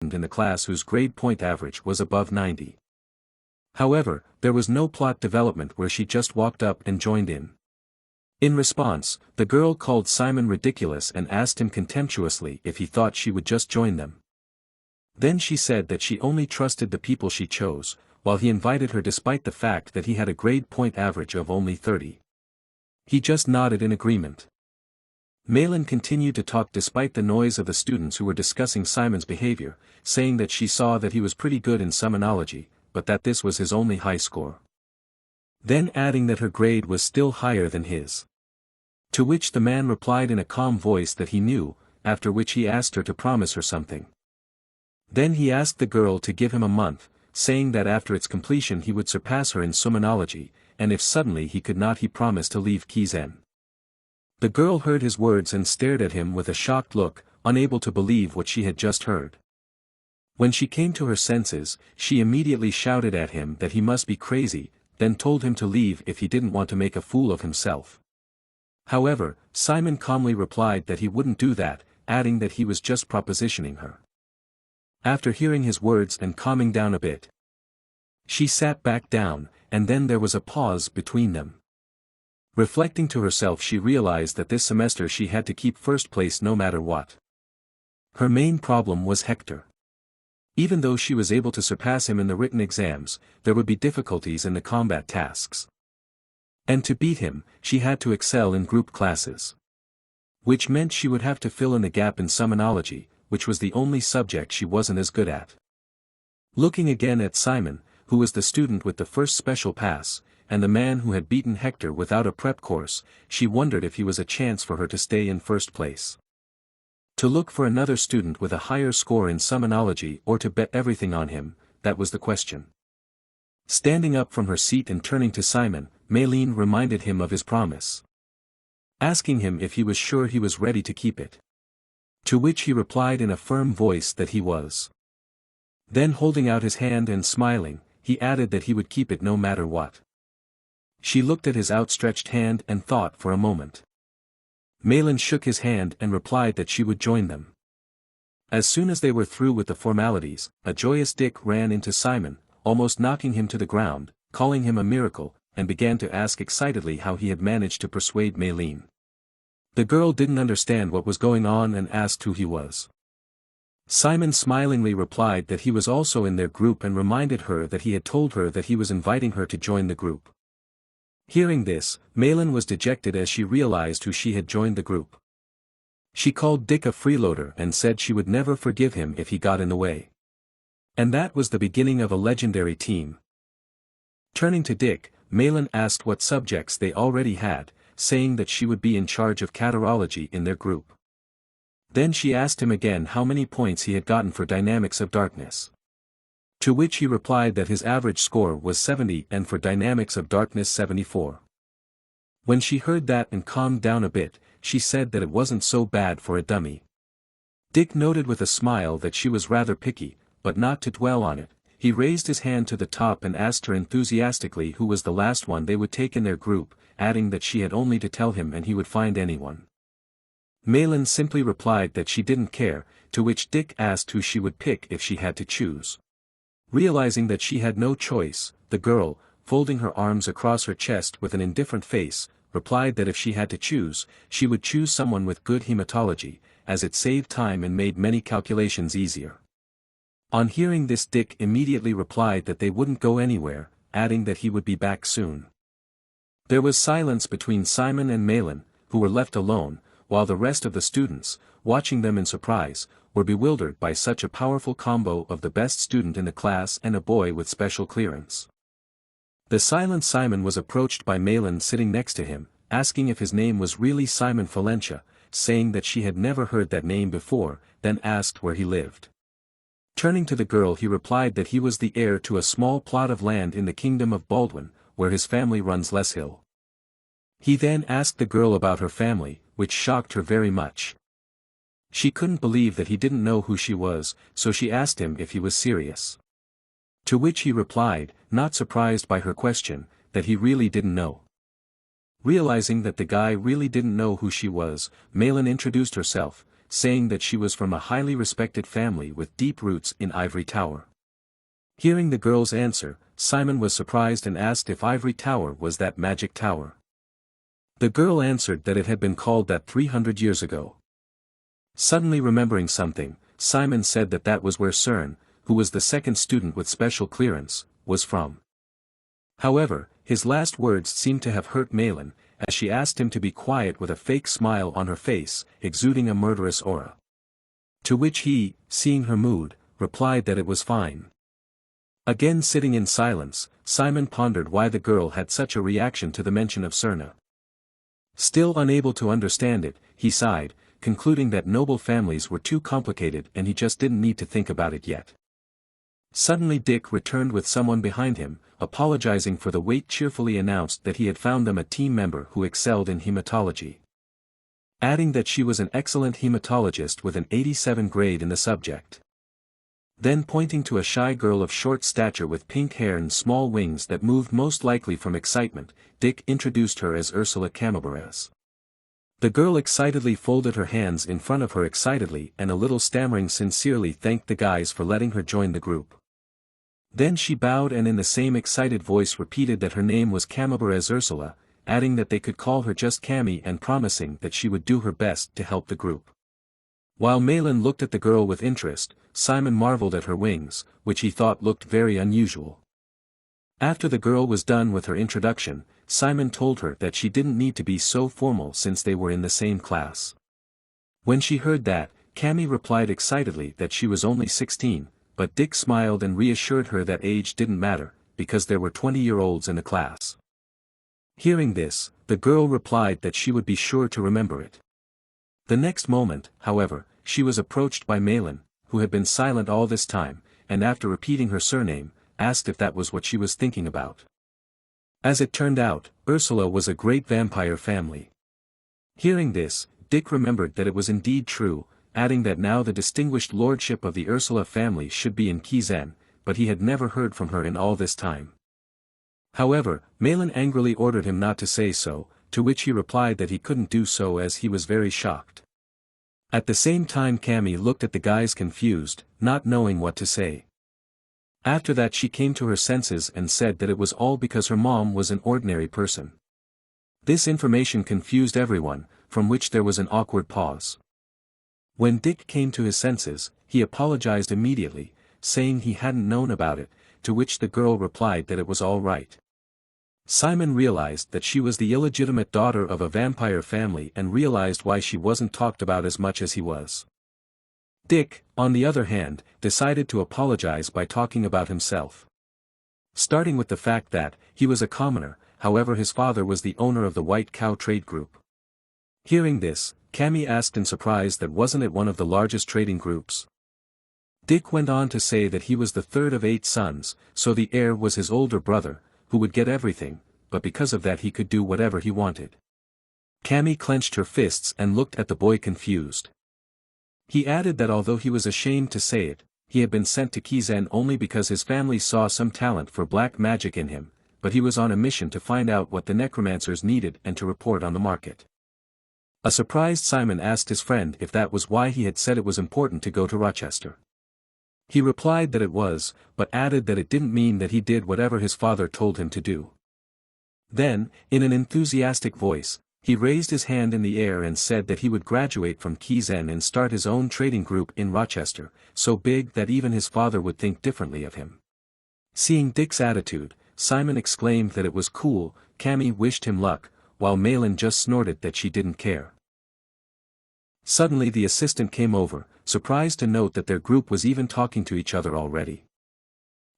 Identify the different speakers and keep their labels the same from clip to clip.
Speaker 1: in the class whose grade point average was above 90. However, there was no plot development where she just walked up and joined in. In response, the girl called Simon ridiculous and asked him contemptuously if he thought she would just join them. Then she said that she only trusted the people she chose, while he invited her despite the fact that he had a grade point average of only 30. He just nodded in agreement. Malin continued to talk despite the noise of the students who were discussing Simon's behavior, saying that she saw that he was pretty good in summonology, but that this was his only high score. Then adding that her grade was still higher than his. To which the man replied in a calm voice that he knew, after which he asked her to promise her something. Then he asked the girl to give him a month, saying that after its completion he would surpass her in summonology, and if suddenly he could not he promised to leave Kizen. The girl heard his words and stared at him with a shocked look, unable to believe what she had just heard. When she came to her senses, she immediately shouted at him that he must be crazy, then told him to leave if he didn't want to make a fool of himself. However, Simon calmly replied that he wouldn't do that, adding that he was just propositioning her. After hearing his words and calming down a bit, she sat back down, and then there was a pause between them. Reflecting to herself, she realized that this semester she had to keep first place no matter what. Her main problem was Hector. Even though she was able to surpass him in the written exams, there would be difficulties in the combat tasks. And to beat him, she had to excel in group classes. Which meant she would have to fill in the gap in summonology, which was the only subject she wasn't as good at. Looking again at Simon, who was the student with the first special pass, and the man who had beaten Hector without a prep course, she wondered if he was a chance for her to stay in first place. To look for another student with a higher score in summonology or to bet everything on him, that was the question. Standing up from her seat and turning to Simon, Malin reminded him of his promise, asking him if he was sure he was ready to keep it. To which he replied in a firm voice that he was. Then holding out his hand and smiling, he added that he would keep it no matter what. She looked at his outstretched hand and thought for a moment. Malin shook his hand and replied that she would join them. As soon as they were through with the formalities, a joyous Dick ran into Simon, almost knocking him to the ground, calling him a miracle, and began to ask excitedly how he had managed to persuade Malin. The girl didn't understand what was going on and asked who he was. Simon smilingly replied that he was also in their group and reminded her that he had told her that he was inviting her to join the group. Hearing this, Malin was dejected as she realized who she had joined the group. She called Dick a freeloader and said she would never forgive him if he got in the way. And that was the beginning of a legendary team. Turning to Dick, Malin asked what subjects they already had, saying that she would be in charge of catarology in their group. Then she asked him again how many points he had gotten for Dynamics of Darkness. To which he replied that his average score was 70 and for Dynamics of Darkness 74. When she heard that and calmed down a bit, she said that it wasn't so bad for a dummy. Dick noted with a smile that she was rather picky, but not to dwell on it. He raised his hand to the top and asked her enthusiastically who was the last one they would take in their group, adding that she had only to tell him and he would find anyone. Malin simply replied that she didn't care, to which Dick asked who she would pick if she had to choose. Realizing that she had no choice, the girl, folding her arms across her chest with an indifferent face, replied that if she had to choose, she would choose someone with good hematology, as it saved time and made many calculations easier. On hearing this, Dick immediately replied that they wouldn't go anywhere, adding that he would be back soon. There was silence between Simon and Malin, who were left alone, while the rest of the students, watching them in surprise, were bewildered by such a powerful combo of the best student in the class and a boy with special clearance. The silent Simon was approached by Malin sitting next to him, asking if his name was really Simon Valencia, saying that she had never heard that name before, then asked where he lived. Turning to the girl, he replied that he was the heir to a small plot of land in the kingdom of Baldwin, where his family runs Les Hill. He then asked the girl about her family, which shocked her very much. She couldn't believe that he didn't know who she was, so she asked him if he was serious. To which he replied, not surprised by her question, that he really didn't know. Realizing that the guy really didn't know who she was, Malin introduced herself, saying that she was from a highly respected family with deep roots in Ivory Tower. Hearing the girl's answer, Simon was surprised and asked if Ivory Tower was that magic tower. The girl answered that it had been called that 300 years ago. Suddenly remembering something, Simon said that that was where CERN, who was the second student with special clearance, was from. However, his last words seemed to have hurt Malin, as she asked him to be quiet with a fake smile on her face, exuding a murderous aura. To which he, seeing her mood, replied that it was fine. Again sitting in silence, Simon pondered why the girl had such a reaction to the mention of Cerna. Still unable to understand it, he sighed, concluding that noble families were too complicated and he just didn't need to think about it yet. Suddenly Dick returned with someone behind him, apologizing for the wait, cheerfully announced that he had found them a team member who excelled in hematology. Adding that she was an excellent hematologist with an 87 grade in the subject. Then pointing to a shy girl of short stature with pink hair and small wings that moved most likely from excitement, Dick introduced her as Ursula Camabares. The girl excitedly folded her hands in front of her excitedly and a little stammering sincerely thanked the guys for letting her join the group. Then she bowed and in the same excited voice repeated that her name was Camabares Ursula, adding that they could call her just Cami and promising that she would do her best to help the group. While Malin looked at the girl with interest, Simon marveled at her wings, which he thought looked very unusual. After the girl was done with her introduction, Simon told her that she didn't need to be so formal since they were in the same class. When she heard that, Cami replied excitedly that she was only 16, but Dick smiled and reassured her that age didn't matter, because there were 20-year-olds in the class. Hearing this, the girl replied that she would be sure to remember it. The next moment, however, she was approached by Malin, who had been silent all this time, and after repeating her surname, asked if that was what she was thinking about. As it turned out, Ursula was a great vampire family. Hearing this, Dick remembered that it was indeed true, adding that now the distinguished lordship of the Ursula family should be in Kizen, but he had never heard from her in all this time. However, Malin angrily ordered him not to say so, to which he replied that he couldn't do so as he was very shocked. At the same time Cami looked at the guys confused, not knowing what to say. After that she came to her senses and said that it was all because her mom was an ordinary person. This information confused everyone, from which there was an awkward pause. When Dick came to his senses, he apologized immediately, saying he hadn't known about it, to which the girl replied that it was all right. Simon realized that she was the illegitimate daughter of a vampire family and realized why she wasn't talked about as much as he was. Dick, on the other hand, decided to apologize by talking about himself. Starting with the fact that, he was a commoner, however his father was the owner of the White Cow Trade Group. Hearing this, Cami asked in surprise that wasn't it one of the largest trading groups. Dick went on to say that he was the third of 8 sons, so the heir was his older brother, who would get everything, but because of that he could do whatever he wanted. Cami clenched her fists and looked at the boy confused. He added that although he was ashamed to say it, he had been sent to Kizen only because his family saw some talent for black magic in him, but he was on a mission to find out what the necromancers needed and to report on the market. A surprised Simon asked his friend if that was why he had said it was important to go to Rochester. He replied that it was, but added that it didn't mean that he did whatever his father told him to do. Then, in an enthusiastic voice, he raised his hand in the air and said that he would graduate from Kizen and start his own trading group in Rochester, so big that even his father would think differently of him. Seeing Dick's attitude, Simon exclaimed that it was cool. Cami wished him luck, while Malin just snorted that she didn't care. Suddenly the assistant came over, surprised to note that their group was even talking to each other already.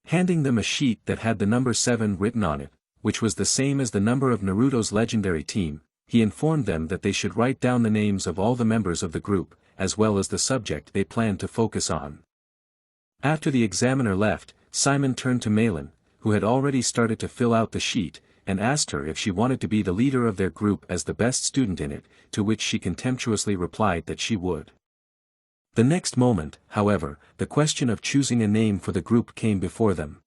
Speaker 1: Handing them a sheet that had the number 7 written on it, which was the same as the number of Naruto's legendary team, he informed them that they should write down the names of all the members of the group, as well as the subject they planned to focus on. After the examiner left, Simon turned to Malin, who had already started to fill out the sheet, and asked her if she wanted to be the leader of their group as the best student in it, to which she contemptuously replied that she would. The next moment, however, the question of choosing a name for the group came before them.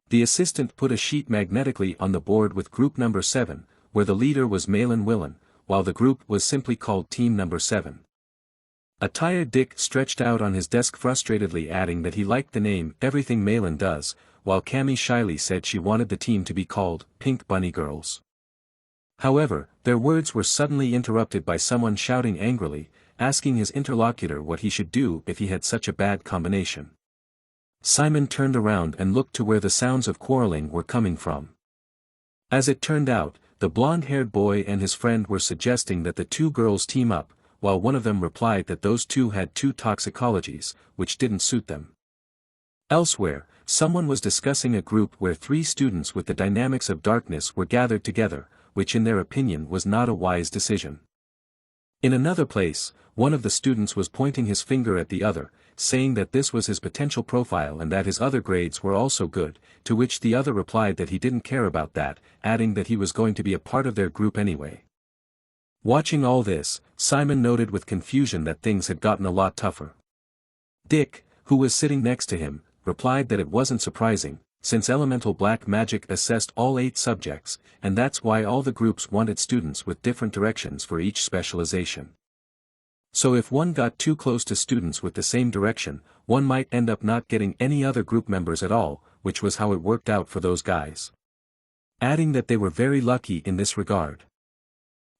Speaker 1: The assistant put a sheet magnetically on the board with group number 7, where the leader was Malin Willen, while the group was simply called Team Number 7. A tired Dick stretched out on his desk frustratedly, adding that he liked the name Everything Malin Does, while Cammy shyly said she wanted the team to be called Pink Bunny Girls. However, their words were suddenly interrupted by someone shouting angrily, asking his interlocutor what he should do if he had such a bad combination. Simon turned around and looked to where the sounds of quarreling were coming from. As it turned out, the blonde-haired boy and his friend were suggesting that the two girls team up, while one of them replied that those two had two toxicologies, which didn't suit them. Elsewhere, someone was discussing a group where 3 students with the dynamics of darkness were gathered together, which in their opinion was not a wise decision. In another place, one of the students was pointing his finger at the other, saying that this was his potential profile and that his other grades were also good, to which the other replied that he didn't care about that, adding that he was going to be a part of their group anyway. Watching all this, Simon noted with confusion that things had gotten a lot tougher. Dick, who was sitting next to him, replied that it wasn't surprising, since elemental black magic assessed all 8 subjects, and that's why all the groups wanted students with different directions for each specialization. So if one got too close to students with the same direction, one might end up not getting any other group members at all, which was how it worked out for those guys. Adding that they were very lucky in this regard.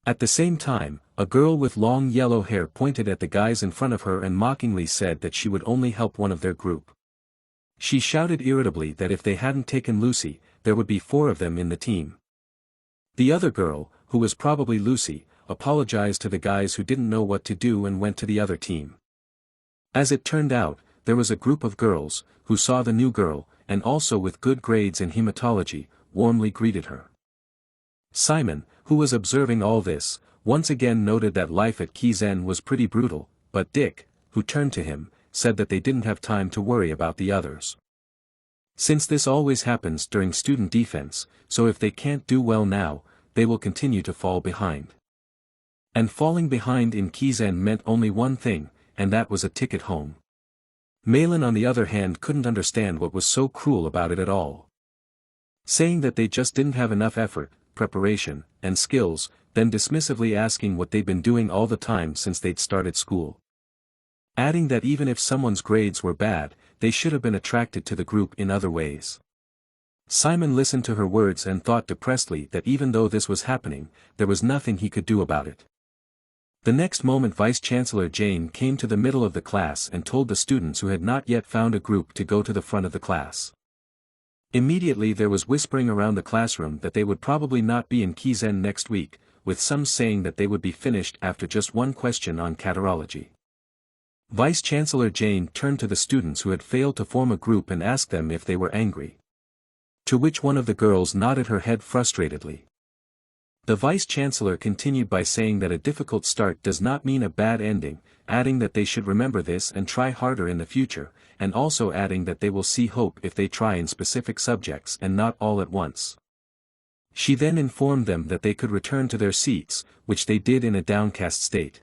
Speaker 1: At the same time, a girl with long yellow hair pointed at the guys in front of her and mockingly said that she would only help one of their group. She shouted irritably that if they hadn't taken Lucy, there would be 4 of them in the team. The other girl, who was probably Lucy, apologized to the guys who didn't know what to do and went to the other team. As it turned out, there was a group of girls, who saw the new girl, and also with good grades in hematology, warmly greeted her. Simon, who was observing all this, once again noted that life at Kizen was pretty brutal, but Dick, who turned to him, said that they didn't have time to worry about the others. Since this always happens during student defense, so if they can't do well now, they will continue to fall behind. And falling behind in Kizen meant only one thing, and that was a ticket home. Malin on the other hand couldn't understand what was so cruel about it at all. Saying that they just didn't have enough effort, preparation, and skills, then dismissively asking what they'd been doing all the time since they'd started school. Adding that even if someone's grades were bad, they should have been attracted to the group in other ways. Simon listened to her words and thought depressedly that even though this was happening, there was nothing he could do about it. The next moment Vice-Chancellor Jane came to the middle of the class and told the students who had not yet found a group to go to the front of the class. Immediately there was whispering around the classroom that they would probably not be in Kizen next week, with some saying that they would be finished after just one question on catarology. Vice-Chancellor Jane turned to the students who had failed to form a group and asked them if they were angry. To which one of the girls nodded her head frustratedly. The Vice-Chancellor continued by saying that a difficult start does not mean a bad ending, adding that they should remember this and try harder in the future, and also adding that they will see hope if they try in specific subjects and not all at once. She then informed them that they could return to their seats, which they did in a downcast state.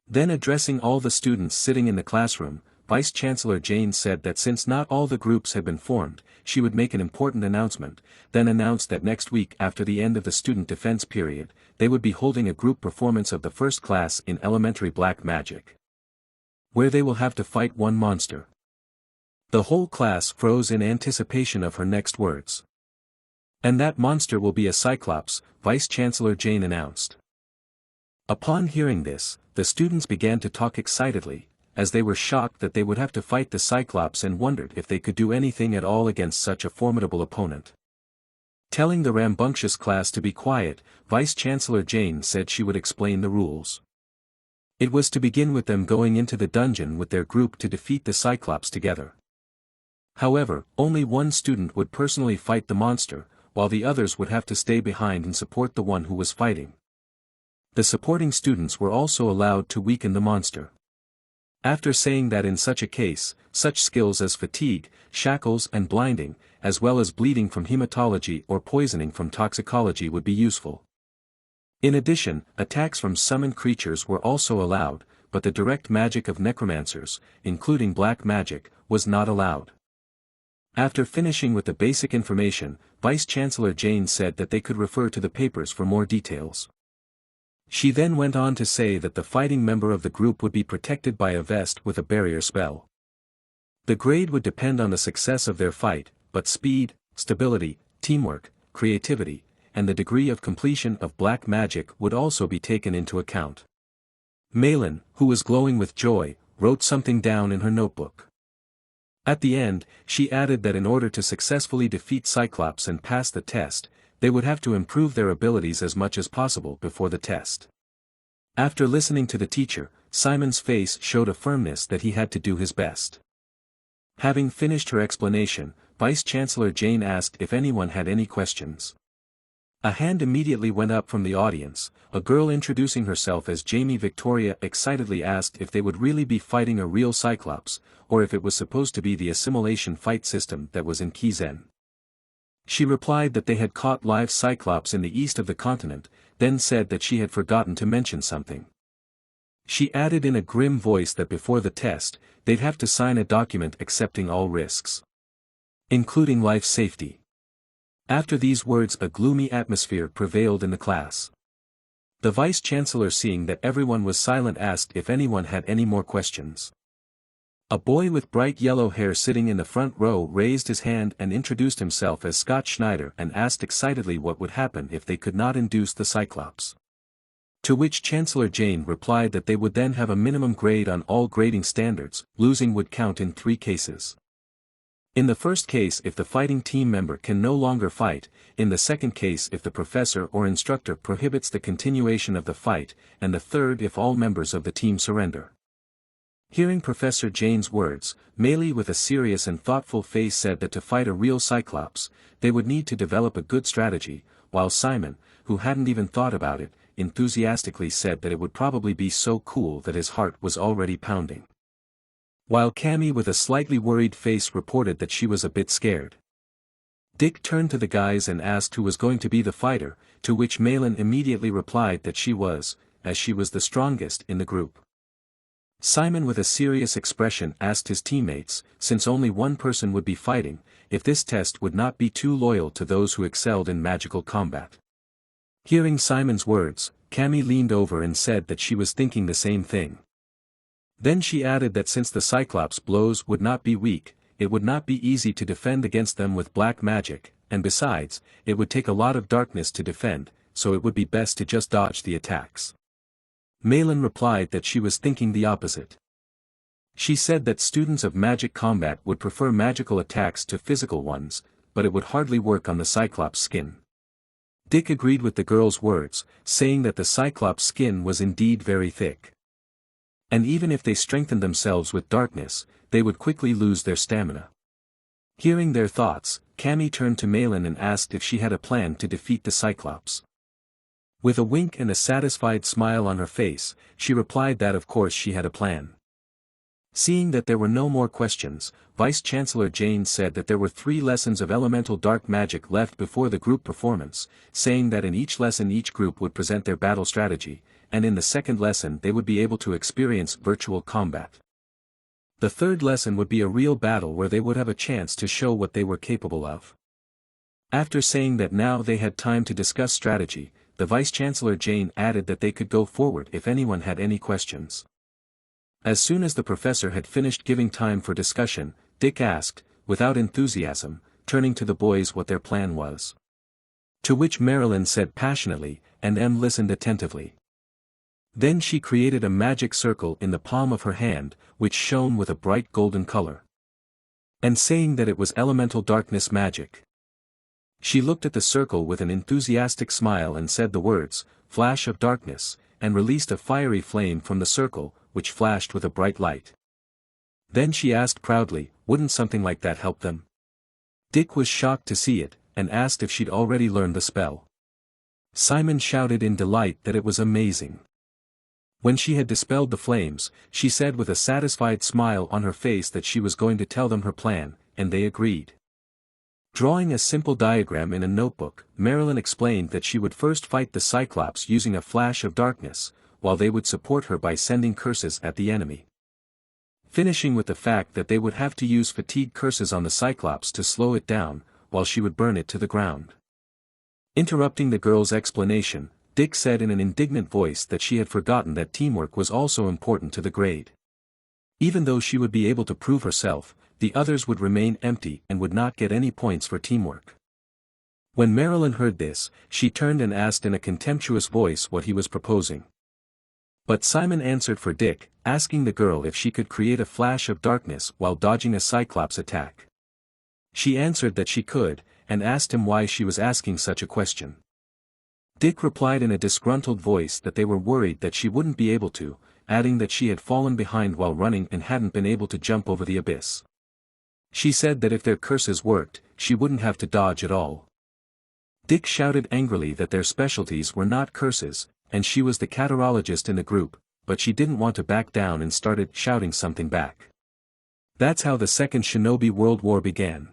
Speaker 1: Then addressing all the students sitting in the classroom, Vice-Chancellor Jane said that since not all the groups had been formed, she would make an important announcement, then announced that next week after the end of the student defense period, they would be holding a group performance of the first class in elementary black magic, where they will have to fight one monster. The whole class froze in anticipation of her next words. And that monster will be a Cyclops, Vice-Chancellor Jane announced. Upon hearing this, the students began to talk excitedly, as they were shocked that they would have to fight the Cyclops and wondered if they could do anything at all against such a formidable opponent. Telling the rambunctious class to be quiet, Vice-Chancellor Jane said she would explain the rules. It was to begin with them going into the dungeon with their group to defeat the Cyclops together. However, only one student would personally fight the monster, while the others would have to stay behind and support the one who was fighting. The supporting students were also allowed to weaken the monster. After saying that in such a case, such skills as fatigue, shackles and blinding, as well as bleeding from hematology or poisoning from toxicology would be useful. In addition, attacks from summoned creatures were also allowed, but the direct magic of necromancers, including black magic, was not allowed. After finishing with the basic information, Vice-Chancellor Jane said that they could refer to the papers for more details. She then went on to say that the fighting member of the group would be protected by a vest with a barrier spell. The grade would depend on the success of their fight, but speed, stability, teamwork, creativity, and the degree of completion of black magic would also be taken into account. Malin, who was glowing with joy, wrote something down in her notebook. At the end, she added that in order to successfully defeat Cyclops and pass the test, they would have to improve their abilities as much as possible before the test. After listening to the teacher, Simon's face showed a firmness that he had to do his best. Having finished her explanation, Vice-Chancellor Jane asked if anyone had any questions. A hand immediately went up from the audience. A girl introducing herself as Jamie Victoria excitedly asked if they would really be fighting a real Cyclops, or if it was supposed to be the assimilation fight system that was in Kizen. She replied that they had caught live Cyclops in the east of the continent, then said that she had forgotten to mention something. She added in a grim voice that before the test, they'd have to sign a document accepting all risks, including life safety. After these words, a gloomy atmosphere prevailed in the class. The Vice-Chancellor, seeing that everyone was silent, asked if anyone had any more questions. A boy with bright yellow hair sitting in the front row raised his hand and introduced himself as Scott Schneider and asked excitedly what would happen if they could not induce the Cyclops. To which Chancellor Jane replied that they would then have a minimum grade on all grading standards. Losing would count in 3 cases. In the first case, if the fighting team member can no longer fight; in the second case, if the professor or instructor prohibits the continuation of the fight; and the third, if all members of the team surrender. Hearing Professor Jane's words, Meili with a serious and thoughtful face said that to fight a real Cyclops, they would need to develop a good strategy, while Simon, who hadn't even thought about it, enthusiastically said that it would probably be so cool that his heart was already pounding. While Cammy with a slightly worried face reported that she was a bit scared. Dick turned to the guys and asked who was going to be the fighter, to which Malin immediately replied that she was, as she was the strongest in the group. Simon with a serious expression asked his teammates, since only one person would be fighting, if this test would not be too loyal to those who excelled in magical combat. Hearing Simon's words, Cammy leaned over and said that she was thinking the same thing. Then she added that since the Cyclops blows would not be weak, it would not be easy to defend against them with black magic, and besides, it would take a lot of darkness to defend, so it would be best to just dodge the attacks. Malin replied that she was thinking the opposite. She said that students of magic combat would prefer magical attacks to physical ones, but it would hardly work on the Cyclops skin. Dick agreed with the girl's words, saying that the Cyclops skin was indeed very thick. And even if they strengthened themselves with darkness, they would quickly lose their stamina. Hearing their thoughts, Cammy turned to Malin and asked if she had a plan to defeat the Cyclops. With a wink and a satisfied smile on her face, she replied that of course she had a plan. Seeing that there were no more questions, Vice-Chancellor Jane said that there were 3 lessons of elemental dark magic left before the group performance, saying that in each lesson each group would present their battle strategy, and in the second lesson they would be able to experience virtual combat. The third lesson would be a real battle where they would have a chance to show what they were capable of. After saying that now they had time to discuss strategy, the Vice-Chancellor Jane added that they could go forward if anyone had any questions. As soon as the professor had finished giving time for discussion, Dick asked, without enthusiasm, turning to the boys what their plan was. To which Marilyn said passionately, and Em listened attentively. Then she created a magic circle in the palm of her hand, which shone with a bright golden color. And saying that it was elemental darkness magic. She looked at the circle with an enthusiastic smile and said the words, "Flash of darkness," and released a fiery flame from the circle, which flashed with a bright light. Then she asked proudly, wouldn't something like that help them? Dick was shocked to see it, and asked if she'd already learned the spell. Simon shouted in delight that it was amazing. When she had dispelled the flames, she said with a satisfied smile on her face that she was going to tell them her plan, and they agreed. Drawing a simple diagram in a notebook, Marilyn explained that she would first fight the Cyclops using a flash of darkness, while they would support her by sending curses at the enemy. Finishing with the fact that they would have to use fatigue curses on the Cyclops to slow it down, while she would burn it to the ground. Interrupting the girl's explanation, Dick said in an indignant voice that she had forgotten that teamwork was also important to the grade. Even though she would be able to prove herself, the others would remain empty and would not get any points for teamwork. When Marilyn heard this, she turned and asked in a contemptuous voice what he was proposing. But Simon answered for Dick, asking the girl if she could create a flash of darkness while dodging a Cyclops attack. She answered that she could, and asked him why she was asking such a question. Dick replied in a disgruntled voice that they were worried that she wouldn't be able to, adding that she had fallen behind while running and hadn't been able to jump over the abyss. She said that if their curses worked, she wouldn't have to dodge at all. Dick shouted angrily that their specialties were not curses, and she was the catarologist in the group, but she didn't want to back down and started shouting something back. That's how the Second Shinobi World War began.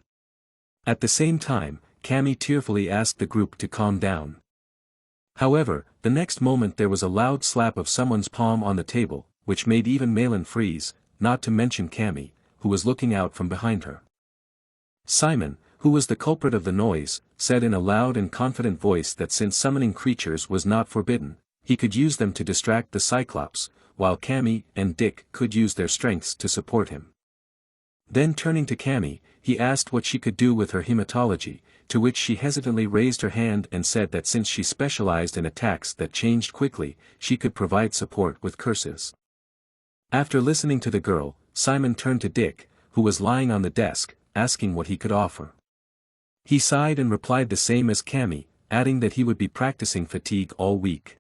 Speaker 1: At the same time, Cammy tearfully asked the group to calm down. However, the next moment there was a loud slap of someone's palm on the table, which made even Malin freeze, not to mention Cammy, who was looking out from behind her. Simon, who was the culprit of the noise, said in a loud and confident voice that since summoning creatures was not forbidden, he could use them to distract the Cyclops, while Cammy and Dick could use their strengths to support him. Then turning to Cammy, he asked what she could do with her hematology, to which she hesitantly raised her hand and said that since she specialized in attacks that changed quickly, she could provide support with curses. After listening to the girl, Simon turned to Dick, who was lying on the desk, asking what he could offer. He sighed and replied the same as Cammy, adding that he would be practicing fatigue all week.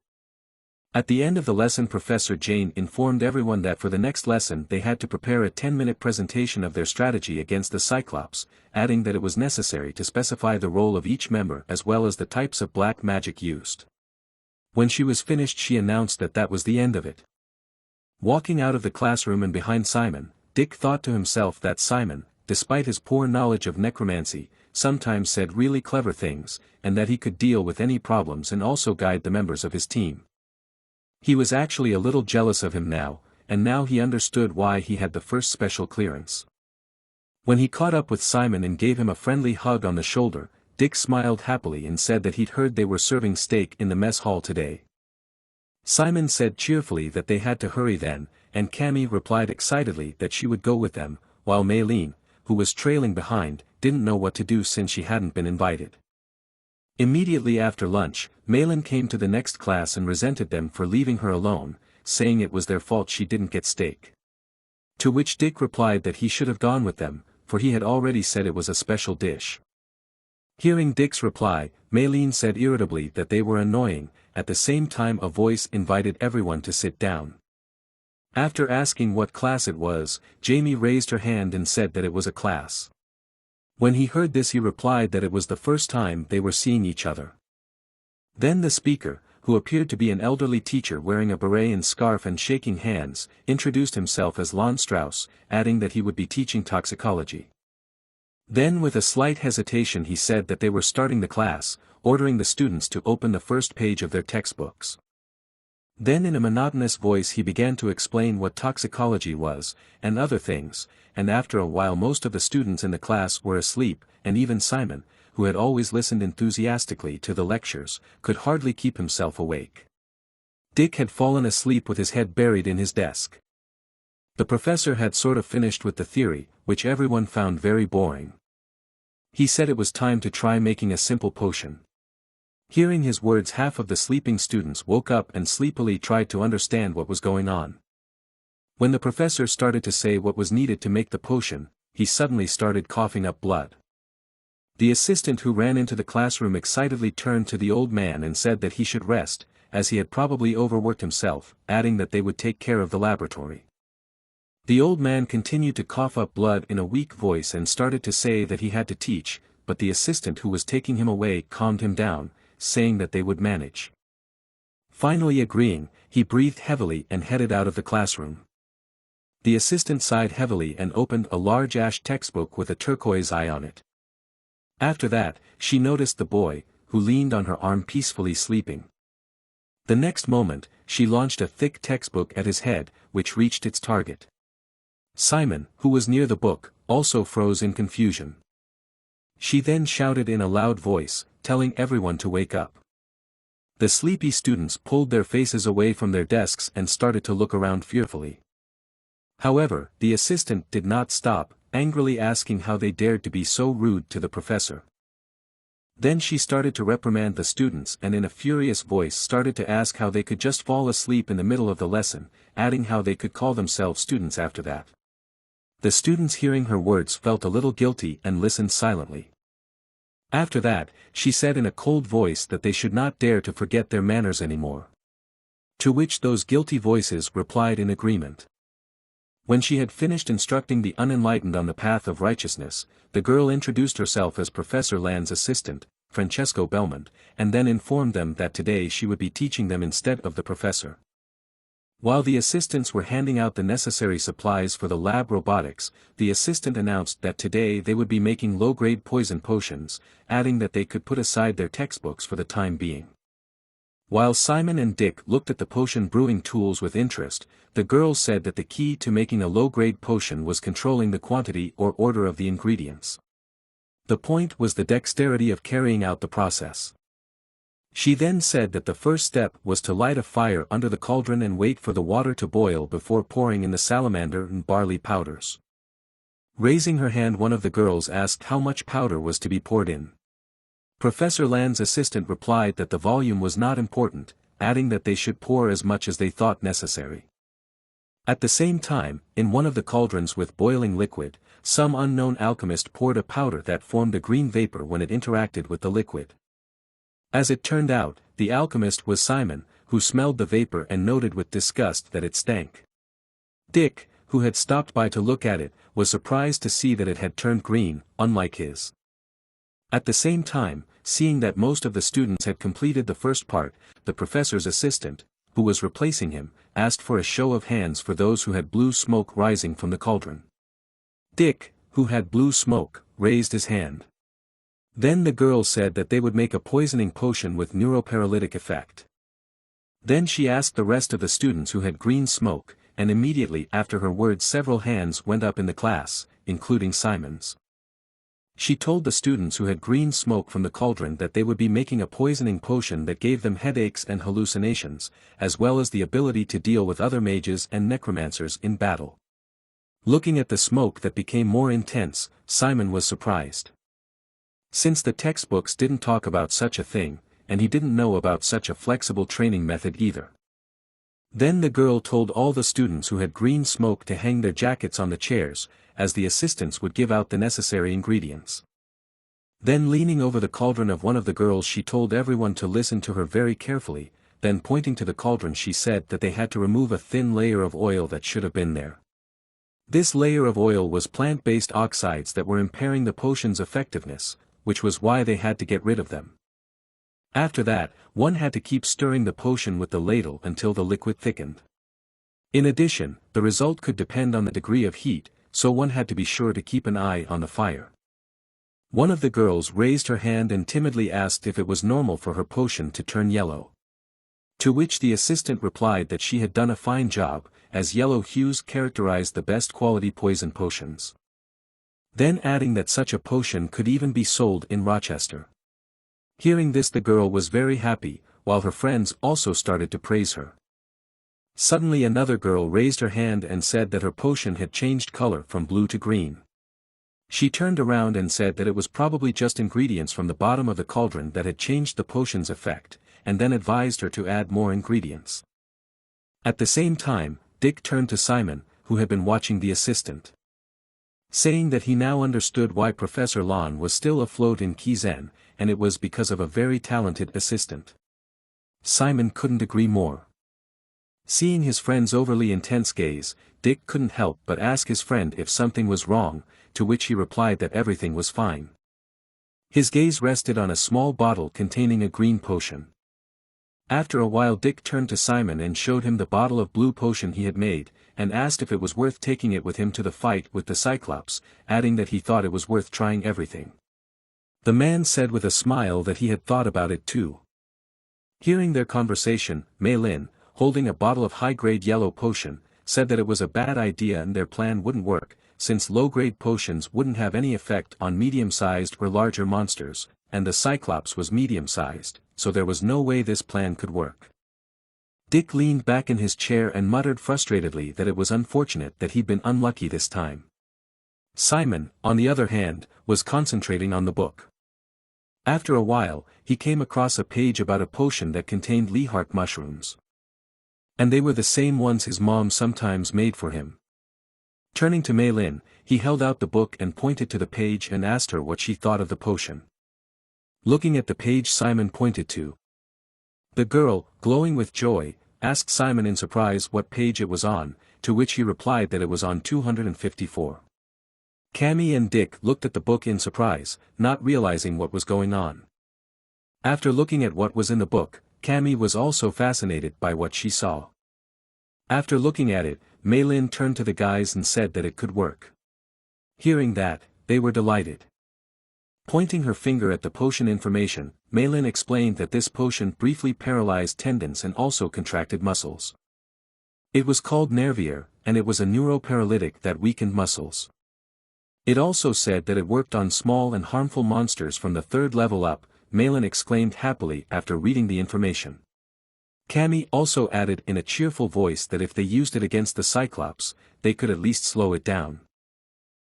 Speaker 1: At the end of the lesson, Professor Jane informed everyone that for the next lesson they had to prepare a 10-minute presentation of their strategy against the Cyclops, adding that it was necessary to specify the role of each member as well as the types of black magic used. When she was finished, she announced that that was the end of it. Walking out of the classroom and behind Simon, Dick thought to himself that Simon, despite his poor knowledge of necromancy, sometimes said really clever things, and that he could deal with any problems and also guide the members of his team. He was actually a little jealous of him now, and now he understood why he had the first special clearance. When he caught up with Simon and gave him a friendly hug on the shoulder, Dick smiled happily and said that he'd heard they were serving steak in the mess hall today. Simon said cheerfully that they had to hurry then, and Cammy replied excitedly that she would go with them, while Maylene, who was trailing behind, didn't know what to do since she hadn't been invited. Immediately after lunch, Malin came to the next class and resented them for leaving her alone, saying it was their fault she didn't get steak. To which Dick replied that he should have gone with them, for he had already said it was a special dish. Hearing Dick's reply, Maylene said irritably that they were annoying. At the same time a voice invited everyone to sit down. After asking what class it was, Jamie raised her hand and said that it was a class. When he heard this he replied that it was the first time they were seeing each other. Then the speaker, who appeared to be an elderly teacher wearing a beret and scarf and shaking hands, introduced himself as Lon Strauss, adding that he would be teaching toxicology. Then with a slight hesitation he said that they were starting the class, ordering the students to open the first page of their textbooks. Then in a monotonous voice he began to explain what toxicology was, and other things, and after a while most of the students in the class were asleep, and even Simon, who had always listened enthusiastically to the lectures, could hardly keep himself awake. Dick had fallen asleep with his head buried in his desk. The professor had sort of finished with the theory, which everyone found very boring. He said it was time to try making a simple potion. Hearing his words, half of the sleeping students woke up and sleepily tried to understand what was going on. When the professor started to say what was needed to make the potion, he suddenly started coughing up blood. The assistant who ran into the classroom excitedly turned to the old man and said that he should rest, as he had probably overworked himself, adding that they would take care of the laboratory. The old man continued to cough up blood in a weak voice and started to say that he had to teach, but the assistant who was taking him away calmed him down, saying that they would manage. Finally agreeing, he breathed heavily and headed out of the classroom. The assistant sighed heavily and opened a large ash textbook with a turquoise eye on it. After that, she noticed the boy, who leaned on her arm peacefully sleeping. The next moment, she launched a thick textbook at his head, which reached its target. Simon, who was near the book, also froze in confusion. She then shouted in a loud voice, telling everyone to wake up. The sleepy students pulled their faces away from their desks and started to look around fearfully. However, the assistant did not stop, angrily asking how they dared to be so rude to the professor. Then she started to reprimand the students and in a furious voice started to ask how they could just fall asleep in the middle of the lesson, adding how they could call themselves students after that. The students hearing her words felt a little guilty and listened silently. After that, she said in a cold voice that they should not dare to forget their manners anymore. To which those guilty voices replied in agreement. When she had finished instructing the unenlightened on the path of righteousness, the girl introduced herself as Professor Land's assistant, Francesco Belmont, and then informed them that today she would be teaching them instead of the professor. While the assistants were handing out the necessary supplies for the lab robotics, the assistant announced that today they would be making low-grade poison potions, adding that they could put aside their textbooks for the time being. While Simon and Dick looked at the potion brewing tools with interest, the girl said that the key to making a low-grade potion was controlling the quantity or order of the ingredients. The point was the dexterity of carrying out the process. She then said that the first step was to light a fire under the cauldron and wait for the water to boil before pouring in the salamander and barley powders. Raising her hand, one of the girls asked how much powder was to be poured in. Professor Land's assistant replied that the volume was not important, adding that they should pour as much as they thought necessary. At the same time, in one of the cauldrons with boiling liquid, some unknown alchemist poured a powder that formed a green vapor when it interacted with the liquid. As it turned out, the alchemist was Simon, who smelled the vapor and noted with disgust that it stank. Dick, who had stopped by to look at it, was surprised to see that it had turned green, unlike his. At the same time, seeing that most of the students had completed the first part, the professor's assistant, who was replacing him, asked for a show of hands for those who had blue smoke rising from the cauldron. Dick, who had blue smoke, raised his hand. Then the girl said that they would make a poisoning potion with neuroparalytic effect. Then she asked the rest of the students who had green smoke, and immediately after her words several hands went up in the class, including Simon's. She told the students who had green smoke from the cauldron that they would be making a poisoning potion that gave them headaches and hallucinations, as well as the ability to deal with other mages and necromancers in battle. Looking at the smoke that became more intense, Simon was surprised. Since the textbooks didn't talk about such a thing, and he didn't know about such a flexible training method either. Then the girl told all the students who had green smoke to hang their jackets on the chairs, as the assistants would give out the necessary ingredients. Then leaning over the cauldron of one of the girls she told everyone to listen to her very carefully, then pointing to the cauldron she said that they had to remove a thin layer of oil that should have been there. This layer of oil was plant-based oxides that were impairing the potion's effectiveness, which was why they had to get rid of them. After that, one had to keep stirring the potion with the ladle until the liquid thickened. In addition, the result could depend on the degree of heat, so one had to be sure to keep an eye on the fire. One of the girls raised her hand and timidly asked if it was normal for her potion to turn yellow. To which the assistant replied that she had done a fine job, as yellow hues characterized the best quality poison potions. Then adding that such a potion could even be sold in Rochester. Hearing this, the girl was very happy, while her friends also started to praise her. Suddenly another girl raised her hand and said that her potion had changed color from blue to green. She turned around and said that it was probably just ingredients from the bottom of the cauldron that had changed the potion's effect, and then advised her to add more ingredients. At the same time, Dick turned to Simon, who had been watching the assistant, saying that he now understood why Professor Lon was still afloat in Kizen, and it was because of a very talented assistant. Simon couldn't agree more. Seeing his friend's overly intense gaze, Dick couldn't help but ask his friend if something was wrong, to which he replied that everything was fine. His gaze rested on a small bottle containing a green potion. After a while Dick turned to Simon and showed him the bottle of blue potion he had made, and asked if it was worth taking it with him to the fight with the Cyclops, adding that he thought it was worth trying everything. The man said with a smile that he had thought about it too. Hearing their conversation, Mei Lin, holding a bottle of high-grade yellow potion, said that it was a bad idea and their plan wouldn't work, since low-grade potions wouldn't have any effect on medium-sized or larger monsters, and the Cyclops was medium-sized, so there was no way this plan could work. Dick leaned back in his chair and muttered frustratedly that it was unfortunate that he'd been unlucky this time. Simon, on the other hand, was concentrating on the book. After a while, he came across a page about a potion that contained Lihart mushrooms. And they were the same ones his mom sometimes made for him. Turning to Mei Lin, he held out the book and pointed to the page and asked her what she thought of the potion. Looking at the page Simon pointed to, the girl, glowing with joy, asked Simon in surprise what page it was on, to which he replied that it was on 254. Cammy and Dick looked at the book in surprise, not realizing what was going on. After looking at what was in the book, Cammy was also fascinated by what she saw. After looking at it, Mei Lin turned to the guys and said that it could work. Hearing that, they were delighted. Pointing her finger at the potion information, Mei Lin explained that this potion briefly paralyzed tendons and also contracted muscles. It was called Nervier, and it was a neuroparalytic that weakened muscles. It also said that it worked on small and harmful monsters from the 3rd level up, Mei Lin exclaimed happily after reading the information. Cammy also added in a cheerful voice that if they used it against the Cyclops, they could at least slow it down.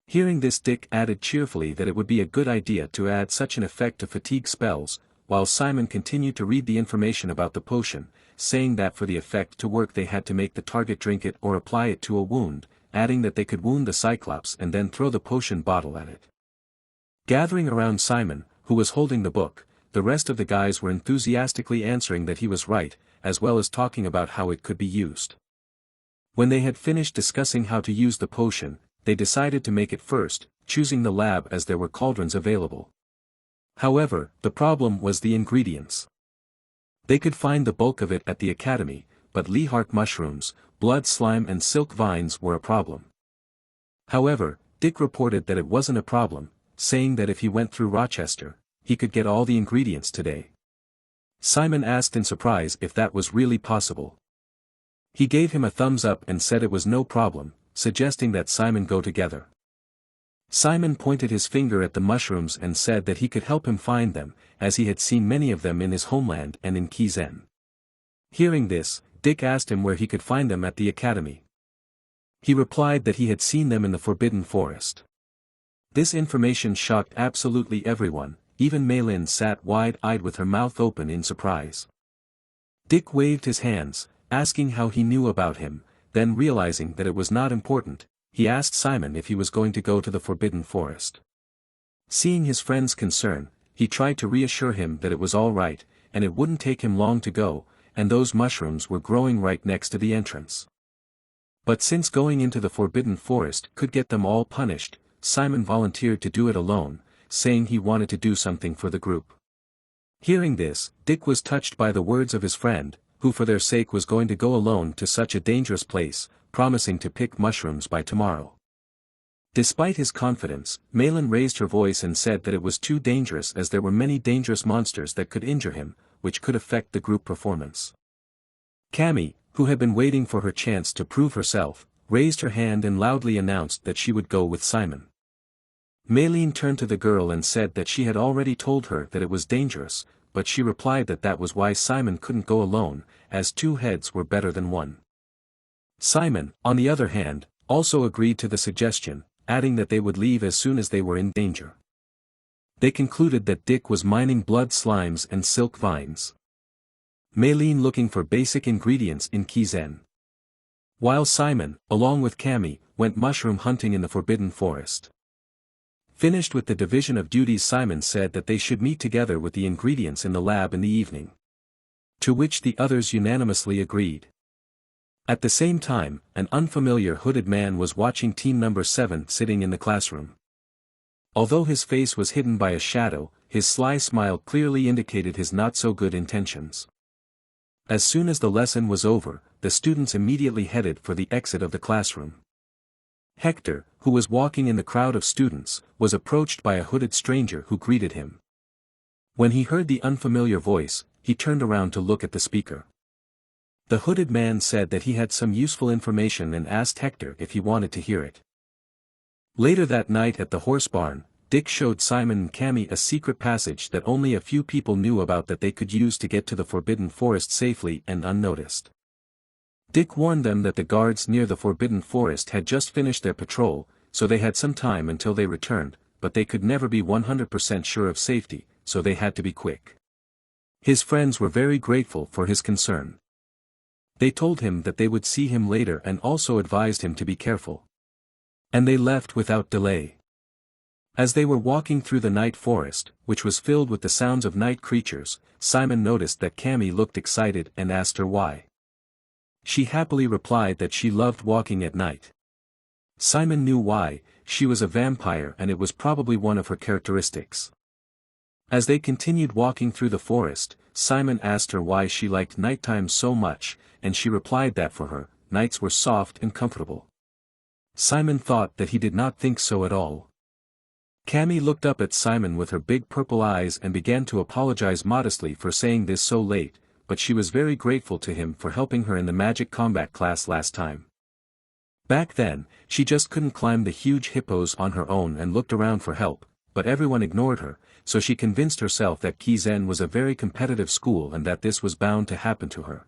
Speaker 1: Hearing this, Dick added cheerfully that it would be a good idea to add such an effect to fatigue spells, while Simon continued to read the information about the potion, saying that for the effect to work they had to make the target drink it or apply it to a wound, adding that they could wound the Cyclops and then throw the potion bottle at it. Gathering around Simon, who was holding the book, the rest of the guys were enthusiastically answering that he was right, as well as talking about how it could be used. When they had finished discussing how to use the potion, they decided to make it first, choosing the lab as there were cauldrons available. However, the problem was the ingredients. They could find the bulk of it at the academy, but Lihart mushrooms, blood slime and silk vines were a problem. However, Dick reported that it wasn't a problem, saying that if he went through Rochester, he could get all the ingredients today. Simon asked in surprise if that was really possible. He gave him a thumbs up and said it was no problem, suggesting that Simon go together. Simon pointed his finger at the mushrooms and said that he could help him find them, as he had seen many of them in his homeland and in Kizen. Hearing this, Dick asked him where he could find them at the academy. He replied that he had seen them in the Forbidden Forest. This information shocked absolutely everyone, even Mei Lin sat wide-eyed with her mouth open in surprise. Dick waved his hands, asking how he knew about him, then realizing that it was not important, he asked Simon if he was going to go to the Forbidden Forest. Seeing his friend's concern, he tried to reassure him that it was all right, and it wouldn't take him long to go, and those mushrooms were growing right next to the entrance. But since going into the Forbidden Forest could get them all punished, Simon volunteered to do it alone, saying he wanted to do something for the group. Hearing this, Dick was touched by the words of his friend, who for their sake was going to go alone to such a dangerous place, promising to pick mushrooms by tomorrow. Despite his confidence, Mei Lin raised her voice and said that it was too dangerous as there were many dangerous monsters that could injure him, which could affect the group performance. Cammy, who had been waiting for her chance to prove herself, raised her hand and loudly announced that she would go with Simon. Mei Lin turned to the girl and said that she had already told her that it was dangerous, but she replied that that was why Simon couldn't go alone, as 2 heads were better than 1. Simon, on the other hand, also agreed to the suggestion, adding that they would leave as soon as they were in danger. They concluded that Dick was mining blood slimes and silk vines. Mei Lin looking for basic ingredients in Kizen. While Simon, along with Cammy, went mushroom hunting in the Forbidden Forest. Finished with the division of duties, Simon said that they should meet together with the ingredients in the lab in the evening. To which the others unanimously agreed. At the same time, an unfamiliar hooded man was watching team number 7 sitting in the classroom. Although his face was hidden by a shadow, his sly smile clearly indicated his not-so-good intentions. As soon as the lesson was over, the students immediately headed for the exit of the classroom. Hector, who was walking in the crowd of students, was approached by a hooded stranger who greeted him. When he heard the unfamiliar voice, he turned around to look at the speaker. The hooded man said that he had some useful information and asked Hector if he wanted to hear it. Later that night at the horse barn, Dick showed Simon and Cammy a secret passage that only a few people knew about that they could use to get to the Forbidden Forest safely and unnoticed. Dick warned them that the guards near the Forbidden Forest had just finished their patrol, so they had some time until they returned, but they could never be 100% sure of safety, so they had to be quick. His friends were very grateful for his concern. They told him that they would see him later and also advised him to be careful. And they left without delay. As they were walking through the night forest, which was filled with the sounds of night creatures, Simon noticed that Cammy looked excited and asked her why. She happily replied that she loved walking at night. Simon knew why. She was a vampire and it was probably one of her characteristics. As they continued walking through the forest, Simon asked her why she liked nighttime so much, and she replied that for her, nights were soft and comfortable. Simon thought that he did not think so at all. Cammy looked up at Simon with her big purple eyes and began to apologize modestly for saying this so late, but she was very grateful to him for helping her in the magic combat class last time. Back then, she just couldn't climb the huge hippos on her own and looked around for help, but everyone ignored her, so she convinced herself that Kizen was a very competitive school and that this was bound to happen to her.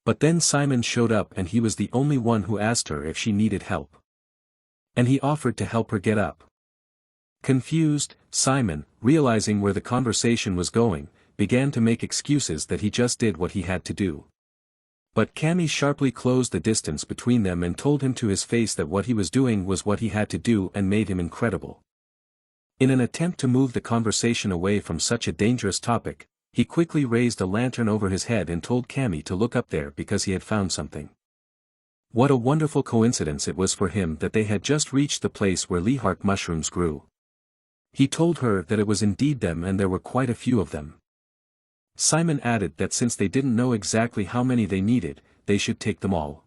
Speaker 1: But then Simon showed up and he was the only one who asked her if she needed help. And he offered to help her get up. Confused, Simon, realizing where the conversation was going, began to make excuses that he just did what he had to do. But Cammy sharply closed the distance between them and told him to his face that what he was doing was what he had to do and made him incredible. In an attempt to move the conversation away from such a dangerous topic, he quickly raised a lantern over his head and told Cammy to look up there because he had found something. What a wonderful coincidence it was for him that they had just reached the place where Lehark mushrooms grew. He told her that it was indeed them and there were quite a few of them. Simon added that since they didn't know exactly how many they needed, they should take them all.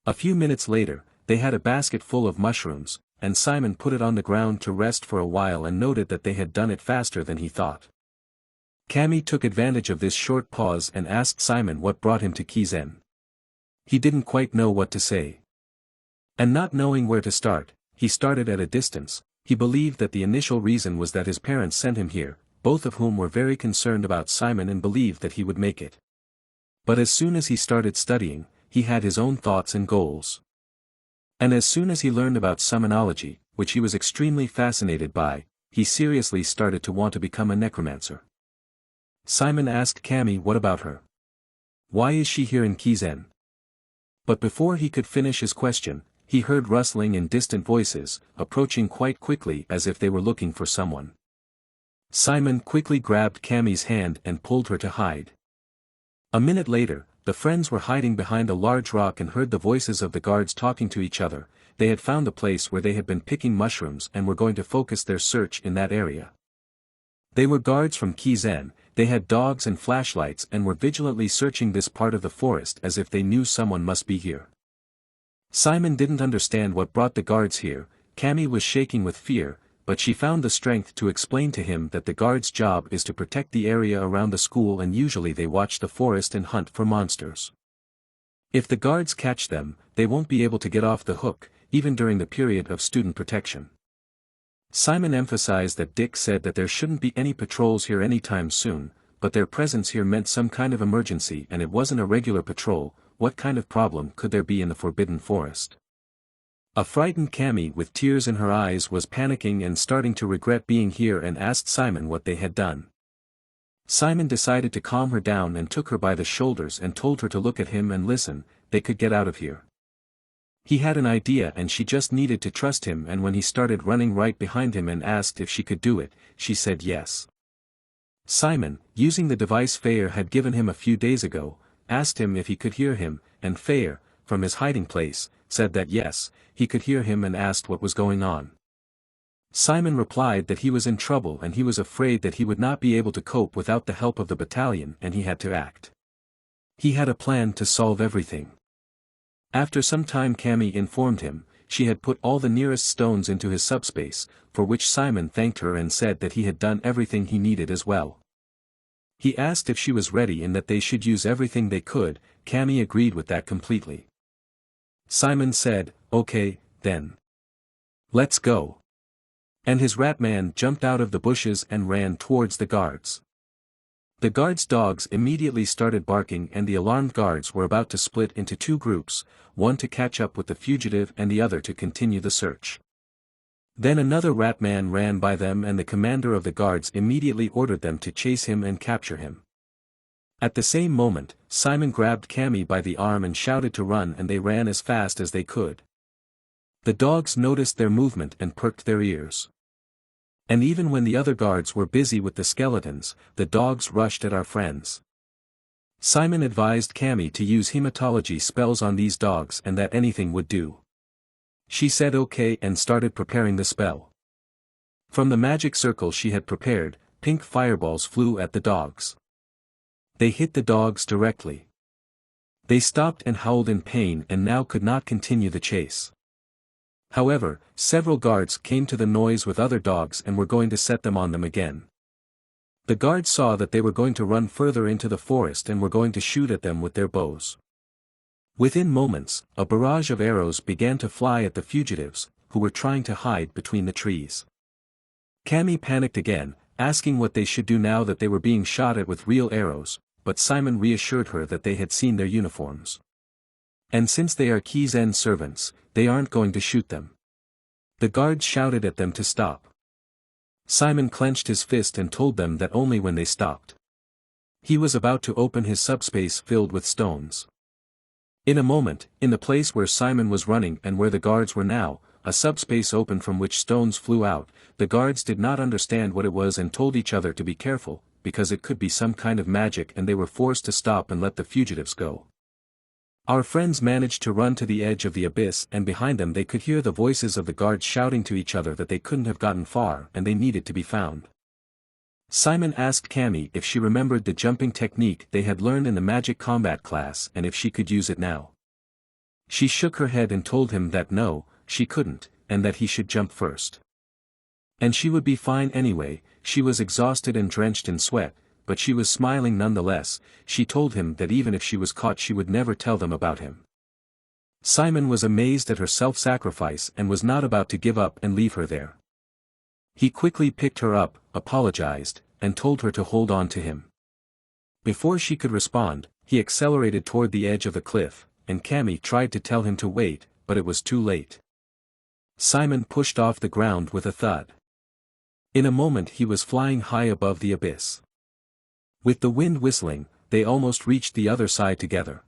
Speaker 1: A few minutes later, they had a basket full of mushrooms, and Simon put it on the ground to rest for a while and noted that they had done it faster than he thought. Cammy took advantage of this short pause and asked Simon what brought him to Kizen. He didn't quite know what to say. And not knowing where to start, he started at a distance. He believed that the initial reason was that his parents sent him here, both of whom were very concerned about Simon and believed that he would make it. But as soon as he started studying, he had his own thoughts and goals. And as soon as he learned about summonology, which he was extremely fascinated by, he seriously started to want to become a necromancer. Simon asked Cammy what about her. Why is she here in Kizen? But before he could finish his question, he heard rustling in distant voices, approaching quite quickly as if they were looking for someone. Simon quickly grabbed Cammy's hand and pulled her to hide. A minute later, the friends were hiding behind a large rock and heard the voices of the guards talking to each other. They had found the place where they had been picking mushrooms and were going to focus their search in that area. They were guards from Kizen. They had dogs and flashlights and were vigilantly searching this part of the forest as if they knew someone must be here. Simon didn't understand what brought the guards here. Cammy was shaking with fear, but she found the strength to explain to him that the guards' job is to protect the area around the school and usually they watch the forest and hunt for monsters. If the guards catch them, they won't be able to get off the hook, even during the period of student protection. Simon emphasized that Dick said that there shouldn't be any patrols here anytime soon, but their presence here meant some kind of emergency and it wasn't a regular patrol. What kind of problem could there be in the Forbidden Forest? A frightened Cammy with tears in her eyes was panicking and starting to regret being here and asked Simon what they had done. Simon decided to calm her down and took her by the shoulders and told her to look at him and listen. They could get out of here. He had an idea and she just needed to trust him, and when he started running right behind him and asked if she could do it, she said yes. Simon, using the device Fayer had given him a few days ago, asked him if he could hear him, and Fayer, from his hiding place, said that yes, he could hear him and asked what was going on. Simon replied that he was in trouble and he was afraid that he would not be able to cope without the help of the battalion and he had to act. He had a plan to solve everything. After some time Cammy informed him, she had put all the nearest stones into his subspace, for which Simon thanked her and said that he had done everything he needed as well. He asked if she was ready and that they should use everything they could. Cammy agreed with that completely. Simon said, "Okay, then. Let's go." And his rat man jumped out of the bushes and ran towards the guards. The guards' dogs immediately started barking and the alarmed guards were about to split into two groups, one to catch up with the fugitive and the other to continue the search. Then another rat man ran by them and the commander of the guards immediately ordered them to chase him and capture him. At the same moment, Simon grabbed Cammy by the arm and shouted to run and they ran as fast as they could. The dogs noticed their movement and perked their ears. And even when the other guards were busy with the skeletons, the dogs rushed at our friends. Simon advised Cammy to use hematology spells on these dogs and that anything would do. She said okay and started preparing the spell. From the magic circle she had prepared, pink fireballs flew at the dogs. They hit the dogs directly. They stopped and howled in pain and now could not continue the chase. However, several guards came to the noise with other dogs and were going to set them on them again. The guards saw that they were going to run further into the forest and were going to shoot at them with their bows. Within moments, a barrage of arrows began to fly at the fugitives, who were trying to hide between the trees. Cammy panicked again, asking what they should do now that they were being shot at with real arrows, but Simon reassured her that they had seen their uniforms. And since they are Kizen servants, they aren't going to shoot them. The guards shouted at them to stop. Simon clenched his fist and told them that only when they stopped. He was about to open his subspace filled with stones. In a moment, in the place where Simon was running and where the guards were now, a subspace opened from which stones flew out. The guards did not understand what it was and told each other to be careful, because it could be some kind of magic and they were forced to stop and let the fugitives go. Our friends managed to run to the edge of the abyss and behind them they could hear the voices of the guards shouting to each other that they couldn't have gotten far and they needed to be found. Simon asked Cammy if she remembered the jumping technique they had learned in the magic combat class and if she could use it now. She shook her head and told him that no, she couldn't, and that he should jump first. And she would be fine anyway. She was exhausted and drenched in sweat, but she was smiling nonetheless. She told him that even if she was caught she would never tell them about him. Simon was amazed at her self-sacrifice and was not about to give up and leave her there. He quickly picked her up, apologized, and told her to hold on to him. Before she could respond, he accelerated toward the edge of the cliff, and Cammy tried to tell him to wait, but it was too late. Simon pushed off the ground with a thud. In a moment he was flying high above the abyss. With the wind whistling, they almost reached the other side together.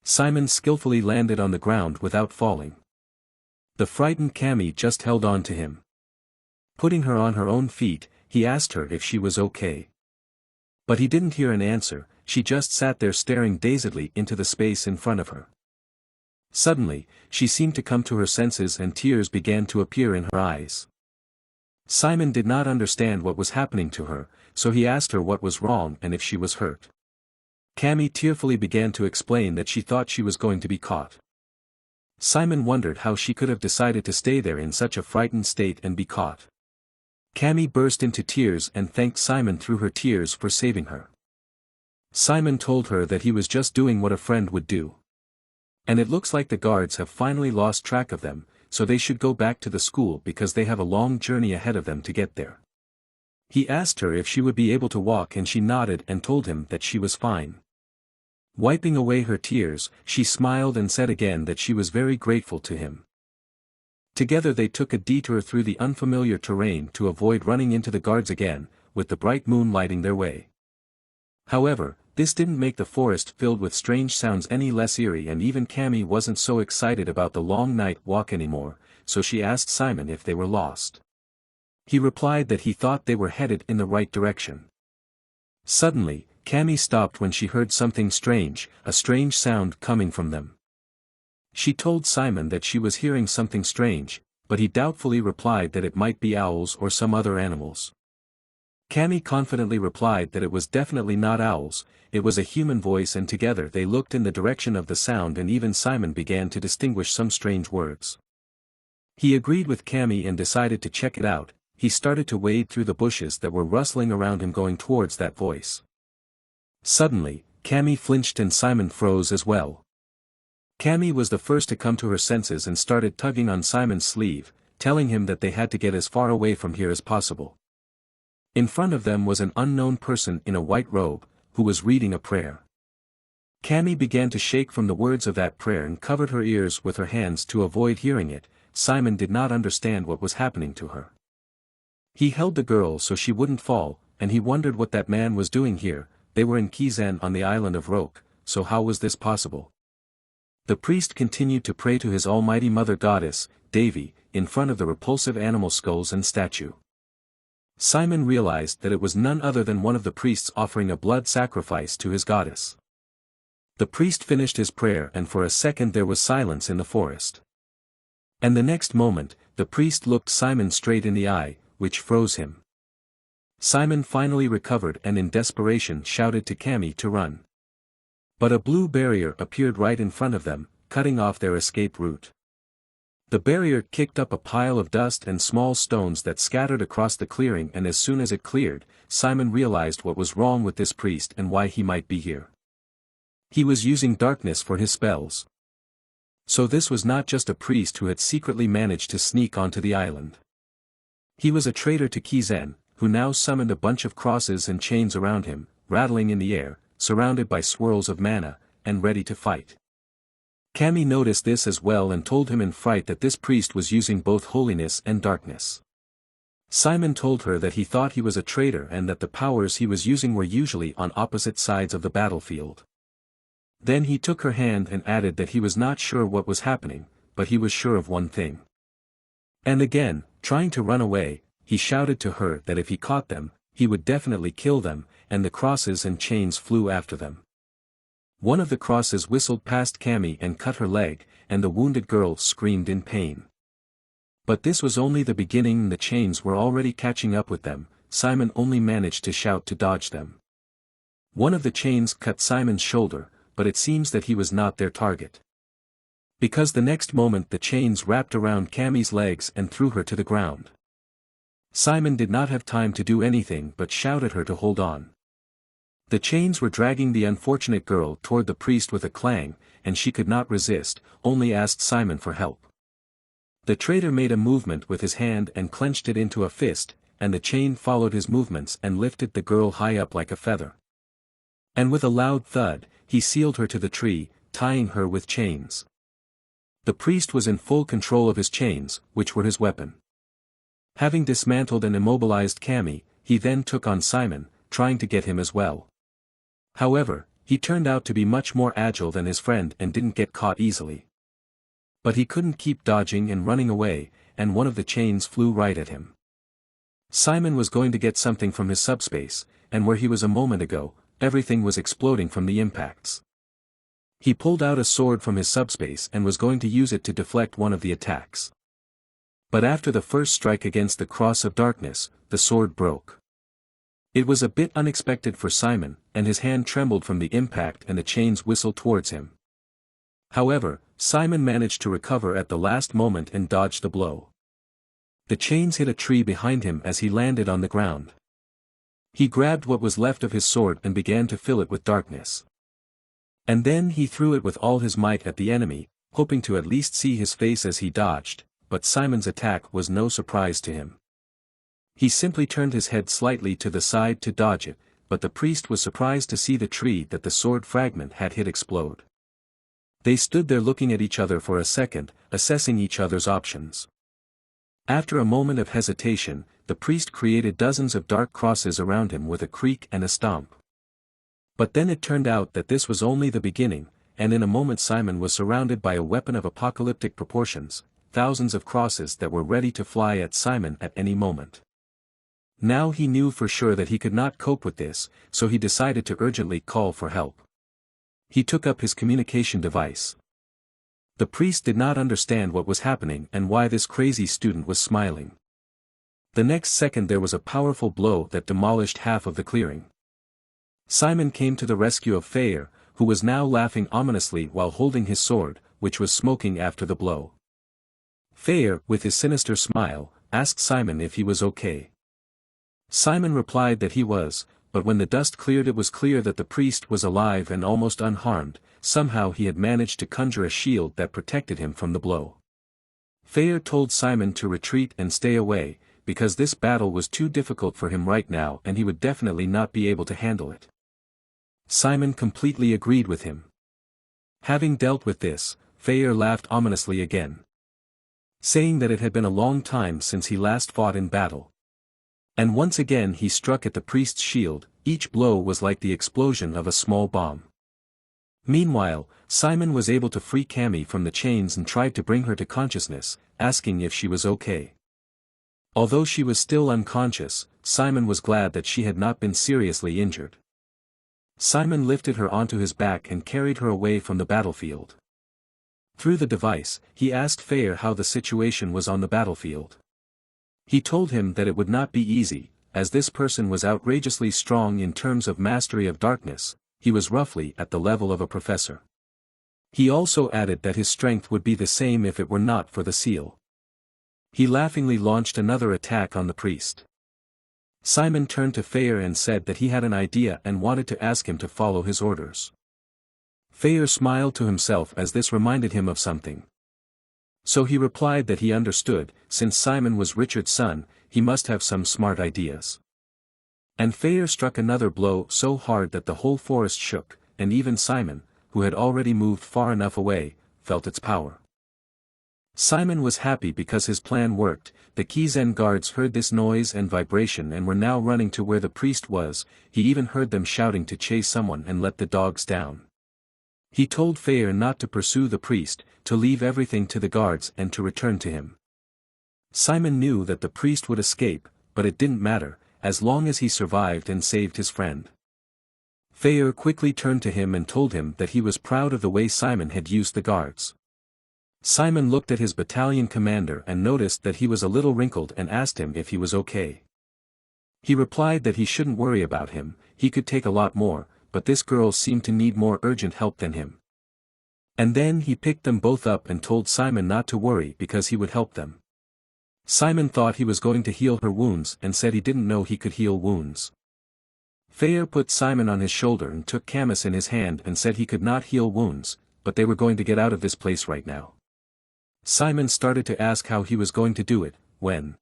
Speaker 1: Simon skillfully landed on the ground without falling. The frightened Cammy just held on to him. Putting her on her own feet, he asked her if she was okay. But he didn't hear an answer. She just sat there staring dazedly into the space in front of her. Suddenly, she seemed to come to her senses and tears began to appear in her eyes. Simon did not understand what was happening to her, so he asked her what was wrong and if she was hurt. Cammy tearfully began to explain that she thought she was going to be caught. Simon wondered how she could have decided to stay there in such a frightened state and be caught. Cammy burst into tears and thanked Simon through her tears for saving her. Simon told her that he was just doing what a friend would do. And it looks like the guards have finally lost track of them, so they should go back to the school because they have a long journey ahead of them to get there. He asked her if she would be able to walk and she nodded and told him that she was fine. Wiping away her tears, she smiled and said again that she was very grateful to him. Together they took a detour through the unfamiliar terrain to avoid running into the guards again, with the bright moon lighting their way. However, this didn't make the forest filled with strange sounds any less eerie, and even Cammy wasn't so excited about the long night walk anymore, so she asked Simon if they were lost. He replied that he thought they were headed in the right direction. Suddenly, Cammy stopped when she heard something strange, a strange sound coming from them. She told Simon that she was hearing something strange, but he doubtfully replied that it might be owls or some other animals. Cammy confidently replied that it was definitely not owls, it was a human voice, and together they looked in the direction of the sound and even Simon began to distinguish some strange words. He agreed with Cammy and decided to check it out. He started to wade through the bushes that were rustling around him going towards that voice. Suddenly, Cammy flinched and Simon froze as well. Cammy was the first to come to her senses and started tugging on Simon's sleeve, telling him that they had to get as far away from here as possible. In front of them was an unknown person in a white robe, who was reading a prayer. Cammy began to shake from the words of that prayer and covered her ears with her hands to avoid hearing it. Simon did not understand what was happening to her. He held the girl so she wouldn't fall, and he wondered what that man was doing here. They were in Kizen on the island of Roke, so how was this possible? The priest continued to pray to his almighty mother goddess, Devi, in front of the repulsive animal skulls and statue. Simon realized that it was none other than one of the priests offering a blood sacrifice to his goddess. The priest finished his prayer and for a second there was silence in the forest. And the next moment, the priest looked Simon straight in the eye, which froze him. Simon finally recovered and in desperation shouted to Cammy to run. But a blue barrier appeared right in front of them, cutting off their escape route. The barrier kicked up a pile of dust and small stones that scattered across the clearing, and as soon as it cleared, Simon realized what was wrong with this priest and why he might be here. He was using darkness for his spells. So this was not just a priest who had secretly managed to sneak onto the island. He was a traitor to Kizen, who now summoned a bunch of crosses and chains around him, rattling in the air, surrounded by swirls of mana, and ready to fight. Cammy noticed this as well and told him in fright that this priest was using both holiness and darkness. Simon told her that he thought he was a traitor and that the powers he was using were usually on opposite sides of the battlefield. Then he took her hand and added that he was not sure what was happening, but he was sure of one thing. And again, trying to run away, he shouted to her that if he caught them, he would definitely kill them, and the crosses and chains flew after them. One of the crosses whistled past Cammy and cut her leg, and the wounded girl screamed in pain. But this was only the beginning and the chains were already catching up with them. Simon only managed to shout to dodge them. One of the chains cut Simon's shoulder, but it seems that he was not their target. Because the next moment the chains wrapped around Cammy's legs and threw her to the ground. Simon did not have time to do anything but shout at her to hold on. The chains were dragging the unfortunate girl toward the priest with a clang, and she could not resist, only asked Simon for help. The traitor made a movement with his hand and clenched it into a fist, and the chain followed his movements and lifted the girl high up like a feather. And with a loud thud, he sealed her to the tree, tying her with chains. The priest was in full control of his chains, which were his weapon. Having dismantled and immobilized Cammy, he then took on Simon, trying to get him as well. However, he turned out to be much more agile than his friend and didn't get caught easily. But he couldn't keep dodging and running away, and one of the chains flew right at him. Simon was going to get something from his subspace, and where he was a moment ago, everything was exploding from the impacts. He pulled out a sword from his subspace and was going to use it to deflect one of the attacks. But after the first strike against the cross of darkness, the sword broke. It was a bit unexpected for Simon, and his hand trembled from the impact and the chains whistled towards him. However, Simon managed to recover at the last moment and dodged the blow. The chains hit a tree behind him as he landed on the ground. He grabbed what was left of his sword and began to fill it with darkness. And then he threw it with all his might at the enemy, hoping to at least see his face as he dodged, but Simon's attack was no surprise to him. He simply turned his head slightly to the side to dodge it, but the priest was surprised to see the tree that the sword fragment had hit explode. They stood there looking at each other for a second, assessing each other's options. After a moment of hesitation, the priest created dozens of dark crosses around him with a creak and a stomp. But then it turned out that this was only the beginning, and in a moment Simon was surrounded by a weapon of apocalyptic proportions, thousands of crosses that were ready to fly at Simon at any moment. Now he knew for sure that he could not cope with this, so he decided to urgently call for help. He took up his communication device. The priest did not understand what was happening and why this crazy student was smiling. The next second there was a powerful blow that demolished half of the clearing. Simon came to the rescue of Fair, who was now laughing ominously while holding his sword, which was smoking after the blow. Fair, with his sinister smile, asked Simon if he was okay. Simon replied that he was, but when the dust cleared it was clear that the priest was alive and almost unharmed. Somehow he had managed to conjure a shield that protected him from the blow. Thayer told Simon to retreat and stay away, because this battle was too difficult for him right now and he would definitely not be able to handle it. Simon completely agreed with him. Having dealt with this, Thayer laughed ominously again, saying that it had been a long time since he last fought in battle. And once again he struck at the priest's shield. Each blow was like the explosion of a small bomb. Meanwhile, Simon was able to free Cammy from the chains and tried to bring her to consciousness, asking if she was okay. Although she was still unconscious, Simon was glad that she had not been seriously injured. Simon lifted her onto his back and carried her away from the battlefield. Through the device, he asked Thayer how the situation was on the battlefield. He told him that it would not be easy, as this person was outrageously strong in terms of mastery of darkness. He was roughly at the level of a professor. He also added that his strength would be the same if it were not for the seal. He laughingly launched another attack on the priest. Simon turned to Thayer and said that he had an idea and wanted to ask him to follow his orders. Thayer smiled to himself as this reminded him of something. So he replied that he understood, since Simon was Richard's son, he must have some smart ideas. And Thayer struck another blow so hard that the whole forest shook, and even Simon, who had already moved far enough away, felt its power. Simon was happy because his plan worked. The Kizen guards heard this noise and vibration and were now running to where the priest was. He even heard them shouting to chase someone and let the dogs down. He told Thayer not to pursue the priest, to leave everything to the guards and to return to him. Simon knew that the priest would escape, but it didn't matter, as long as he survived and saved his friend. Thayer quickly turned to him and told him that he was proud of the way Simon had used the guards. Simon looked at his battalion commander and noticed that he was a little wrinkled and asked him if he was okay. He replied that he shouldn't worry about him, he could take a lot more, but this girl seemed to need more urgent help than him. And then he picked them both up and told Simon not to worry because he would help them. Simon thought he was going to heal her wounds and said he didn't know he could heal wounds. Thayer put Simon on his shoulder and took Camus in his hand and said he could not heal wounds, but they were going to get out of this place right now. Simon started to ask how he was going to do it, when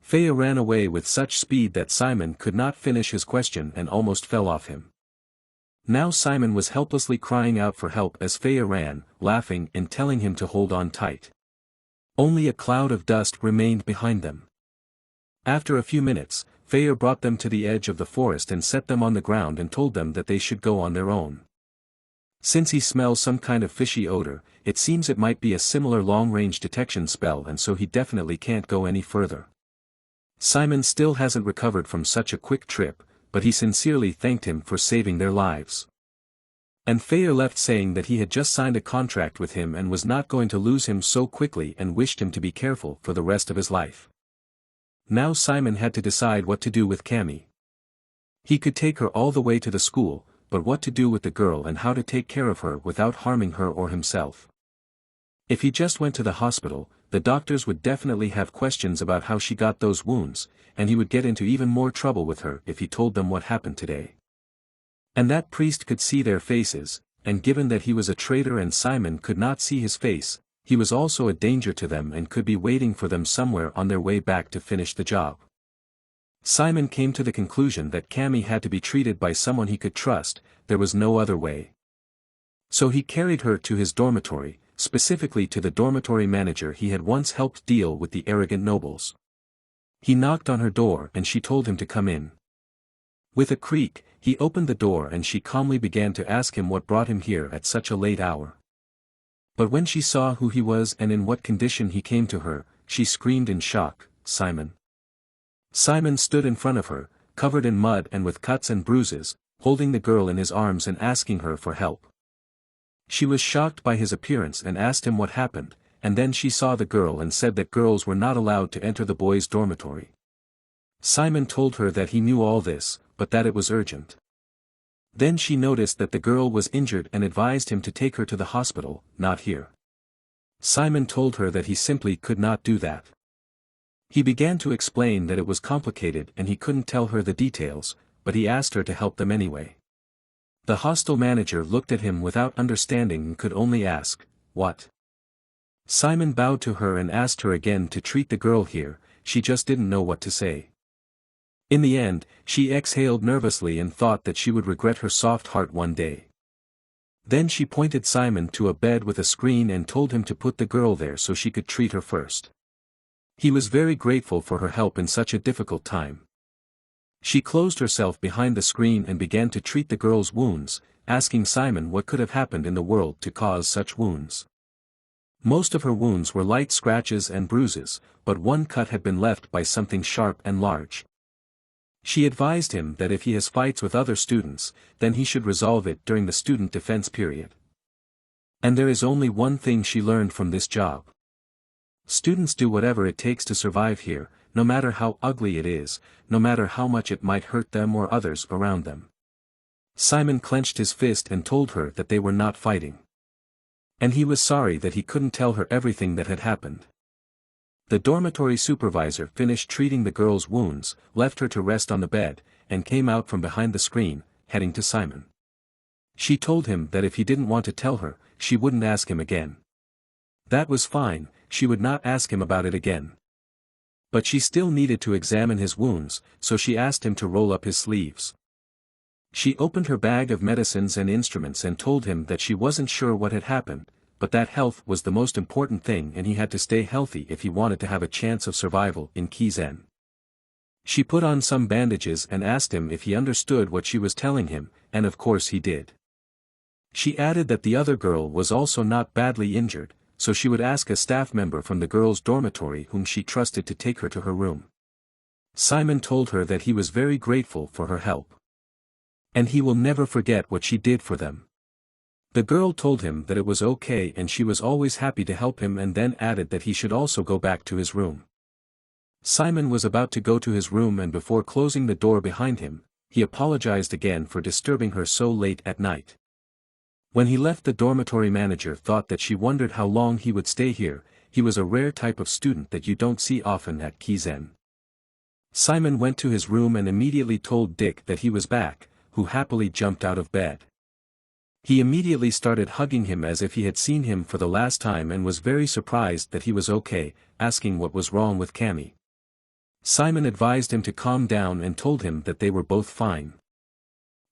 Speaker 1: Thayer ran away with such speed that Simon could not finish his question and almost fell off him. Now Simon was helplessly crying out for help as Thayer ran, laughing and telling him to hold on tight. Only a cloud of dust remained behind them. After a few minutes, Thayer brought them to the edge of the forest and set them on the ground and told them that they should go on their own. Since he smells some kind of fishy odor, it seems it might be a similar long-range detection spell and so he definitely can't go any further. Simon still hasn't recovered from such a quick trip, but he sincerely thanked him for saving their lives. And Thayer left saying that he had just signed a contract with him and was not going to lose him so quickly and wished him to be careful for the rest of his life. Now Simon had to decide what to do with Cammy. He could take her all the way to the school, but what to do with the girl and how to take care of her without harming her or himself. If he just went to the hospital, the doctors would definitely have questions about how she got those wounds, and he would get into even more trouble with her if he told them what happened today. And that priest could see their faces, and given that he was a traitor and Simon could not see his face, he was also a danger to them and could be waiting for them somewhere on their way back to finish the job. Simon came to the conclusion that Cammy had to be treated by someone he could trust, there was no other way. So he carried her to his dormitory, specifically to the dormitory manager he had once helped deal with the arrogant nobles. He knocked on her door and she told him to come in. With a creak, he opened the door and she calmly began to ask him what brought him here at such a late hour. But when she saw who he was and in what condition he came to her, she screamed in shock, "Simon!" Simon stood in front of her, covered in mud and with cuts and bruises, holding the girl in his arms and asking her for help. She was shocked by his appearance and asked him what happened, and then she saw the girl and said that girls were not allowed to enter the boys' dormitory. Simon told her that he knew all this, but that it was urgent. Then she noticed that the girl was injured and advised him to take her to the hospital, not here. Simon told her that he simply could not do that. He began to explain that it was complicated and he couldn't tell her the details, but he asked her to help them anyway. The hostel manager looked at him without understanding and could only ask, "What?" Simon bowed to her and asked her again to treat the girl here, she just didn't know what to say. In the end, she exhaled nervously and thought that she would regret her soft heart one day. Then she pointed Simon to a bed with a screen and told him to put the girl there so she could treat her first. He was very grateful for her help in such a difficult time. She closed herself behind the screen and began to treat the girl's wounds, asking Simon what could have happened in the world to cause such wounds. Most of her wounds were light scratches and bruises, but one cut had been left by something sharp and large. She advised him that if he has fights with other students, then he should resolve it during the student defense period. And there is only one thing she learned from this job. Students do whatever it takes to survive here, no matter how ugly it is, no matter how much it might hurt them or others around them. Simon clenched his fist and told her that they were not fighting. And he was sorry that he couldn't tell her everything that had happened. The dormitory supervisor finished treating the girl's wounds, left her to rest on the bed, and came out from behind the screen, heading to Simon. She told him that if he didn't want to tell her, she wouldn't ask him again. That was fine, she would not ask him about it again. But she still needed to examine his wounds, so she asked him to roll up his sleeves. She opened her bag of medicines and instruments and told him that she wasn't sure what had happened, but that health was the most important thing and he had to stay healthy if he wanted to have a chance of survival in Kizen. She put on some bandages and asked him if he understood what she was telling him, and of course he did. She added that the other girl was also not badly injured, so she would ask a staff member from the girls' dormitory whom she trusted to take her to her room. Simon told her that he was very grateful for her help. And he will never forget what she did for them. The girl told him that it was okay and she was always happy to help him and then added that he should also go back to his room. Simon was about to go to his room and before closing the door behind him, he apologized again for disturbing her so late at night. When he left, the dormitory manager thought that she wondered how long he would stay here. He was a rare type of student that you don't see often at Kizen. Simon went to his room and immediately told Dick that he was back, who happily jumped out of bed. He immediately started hugging him as if he had seen him for the last time and was very surprised that he was okay, asking what was wrong with Cammy. Simon advised him to calm down and told him that they were both fine.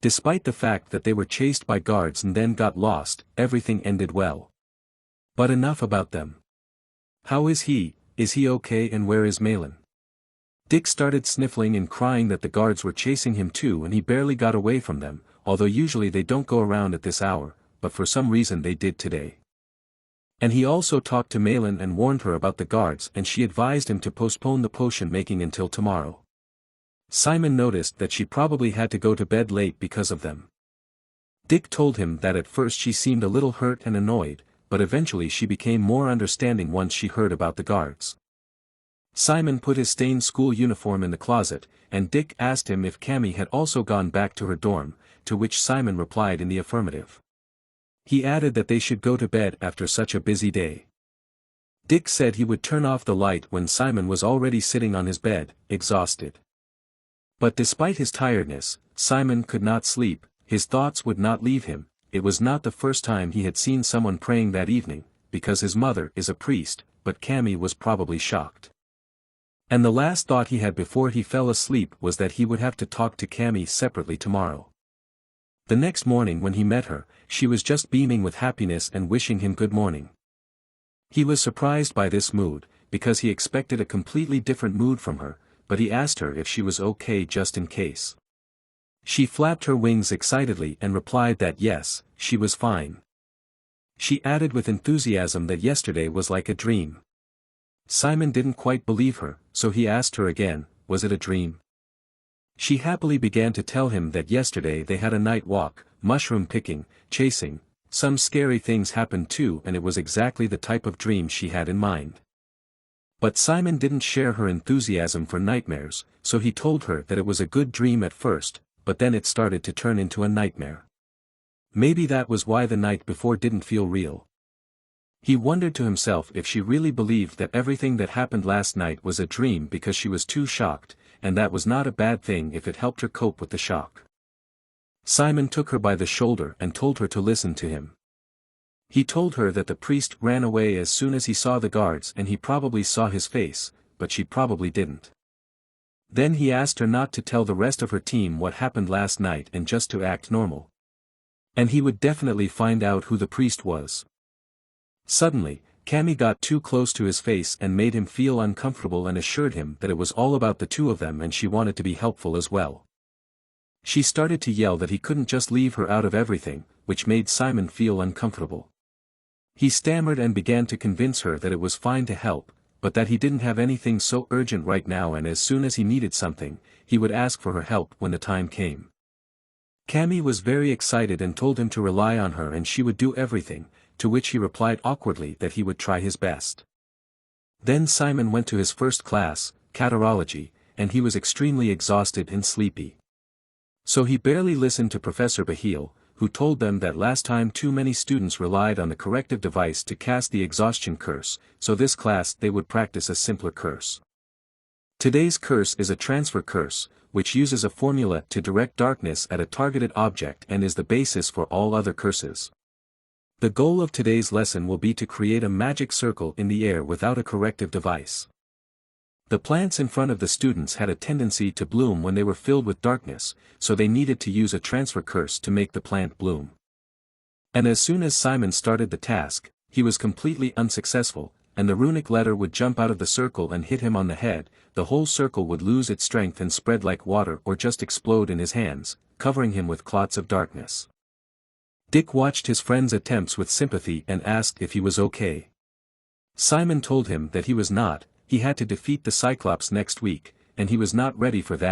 Speaker 1: Despite the fact that they were chased by guards and then got lost, everything ended well. But enough about them. How is he okay, and where is Malin? Dick started sniffling and crying that the guards were chasing him too and he barely got away from them, although usually they don't go around at this hour, but for some reason they did today. And he also talked to Malin and warned her about the guards and she advised him to postpone the potion making until tomorrow. Simon noticed that she probably had to go to bed late because of them. Dick told him that at first she seemed a little hurt and annoyed, but eventually she became more understanding once she heard about the guards. Simon put his stained school uniform in the closet, and Dick asked him if Cammy had also gone back to her dorm, to which Simon replied in the affirmative. He added that they should go to bed after such a busy day. Dick said he would turn off the light when Simon was already sitting on his bed, exhausted. But despite his tiredness, Simon could not sleep, his thoughts would not leave him. It was not the first time he had seen someone praying that evening, because his mother is a priest, but Cammy was probably shocked. And the last thought he had before he fell asleep was that he would have to talk to Cammy separately tomorrow. The next morning when he met her, she was just beaming with happiness and wishing him good morning. He was surprised by this mood, because he expected a completely different mood from her, but he asked her if she was okay just in case. She flapped her wings excitedly and replied that yes, she was fine. She added with enthusiasm that yesterday was like a dream. Simon didn't quite believe her, so he asked her again, was it a dream? She happily began to tell him that yesterday they had a night walk, mushroom picking, chasing, some scary things happened too, and it was exactly the type of dream she had in mind. But Simon didn't share her enthusiasm for nightmares, so he told her that it was a good dream at first, but then it started to turn into a nightmare. Maybe that was why the night before didn't feel real. He wondered to himself if she really believed that everything that happened last night was a dream because she was too shocked, and that was not a bad thing if it helped her cope with the shock. Simon took her by the shoulder and told her to listen to him. He told her that the priest ran away as soon as he saw the guards and he probably saw his face, but she probably didn't. Then he asked her not to tell the rest of her team what happened last night and just to act normal. And he would definitely find out who the priest was. Suddenly, Cammy got too close to his face and made him feel uncomfortable and assured him that it was all about the two of them and she wanted to be helpful as well. She started to yell that he couldn't just leave her out of everything, which made Simon feel uncomfortable. He stammered and began to convince her that it was fine to help, but that he didn't have anything so urgent right now and as soon as he needed something, he would ask for her help when the time came. Cammy was very excited and told him to rely on her and she would do everything, to which he replied awkwardly that he would try his best. Then Simon went to his first class, catarology, and he was extremely exhausted and sleepy. So he barely listened to Professor Bahil, who told them that last time too many students relied on the corrective device to cast the exhaustion curse, so this class they would practice a simpler curse. Today's curse is a transfer curse, which uses a formula to direct darkness at a targeted object and is the basis for all other curses. The goal of today's lesson will be to create a magic circle in the air without a corrective device. The plants in front of the students had a tendency to bloom when they were filled with darkness, so they needed to use a transfer curse to make the plant bloom. And as soon as Simon started the task, he was completely unsuccessful, and the runic letter would jump out of the circle and hit him on the head. The whole circle would lose its strength and spread like water or just explode in his hands, covering him with clots of darkness. Dick watched his friend's attempts with sympathy and asked if he was okay. Simon told him that he was not. He had to defeat the Cyclops next week, and he was not ready for that.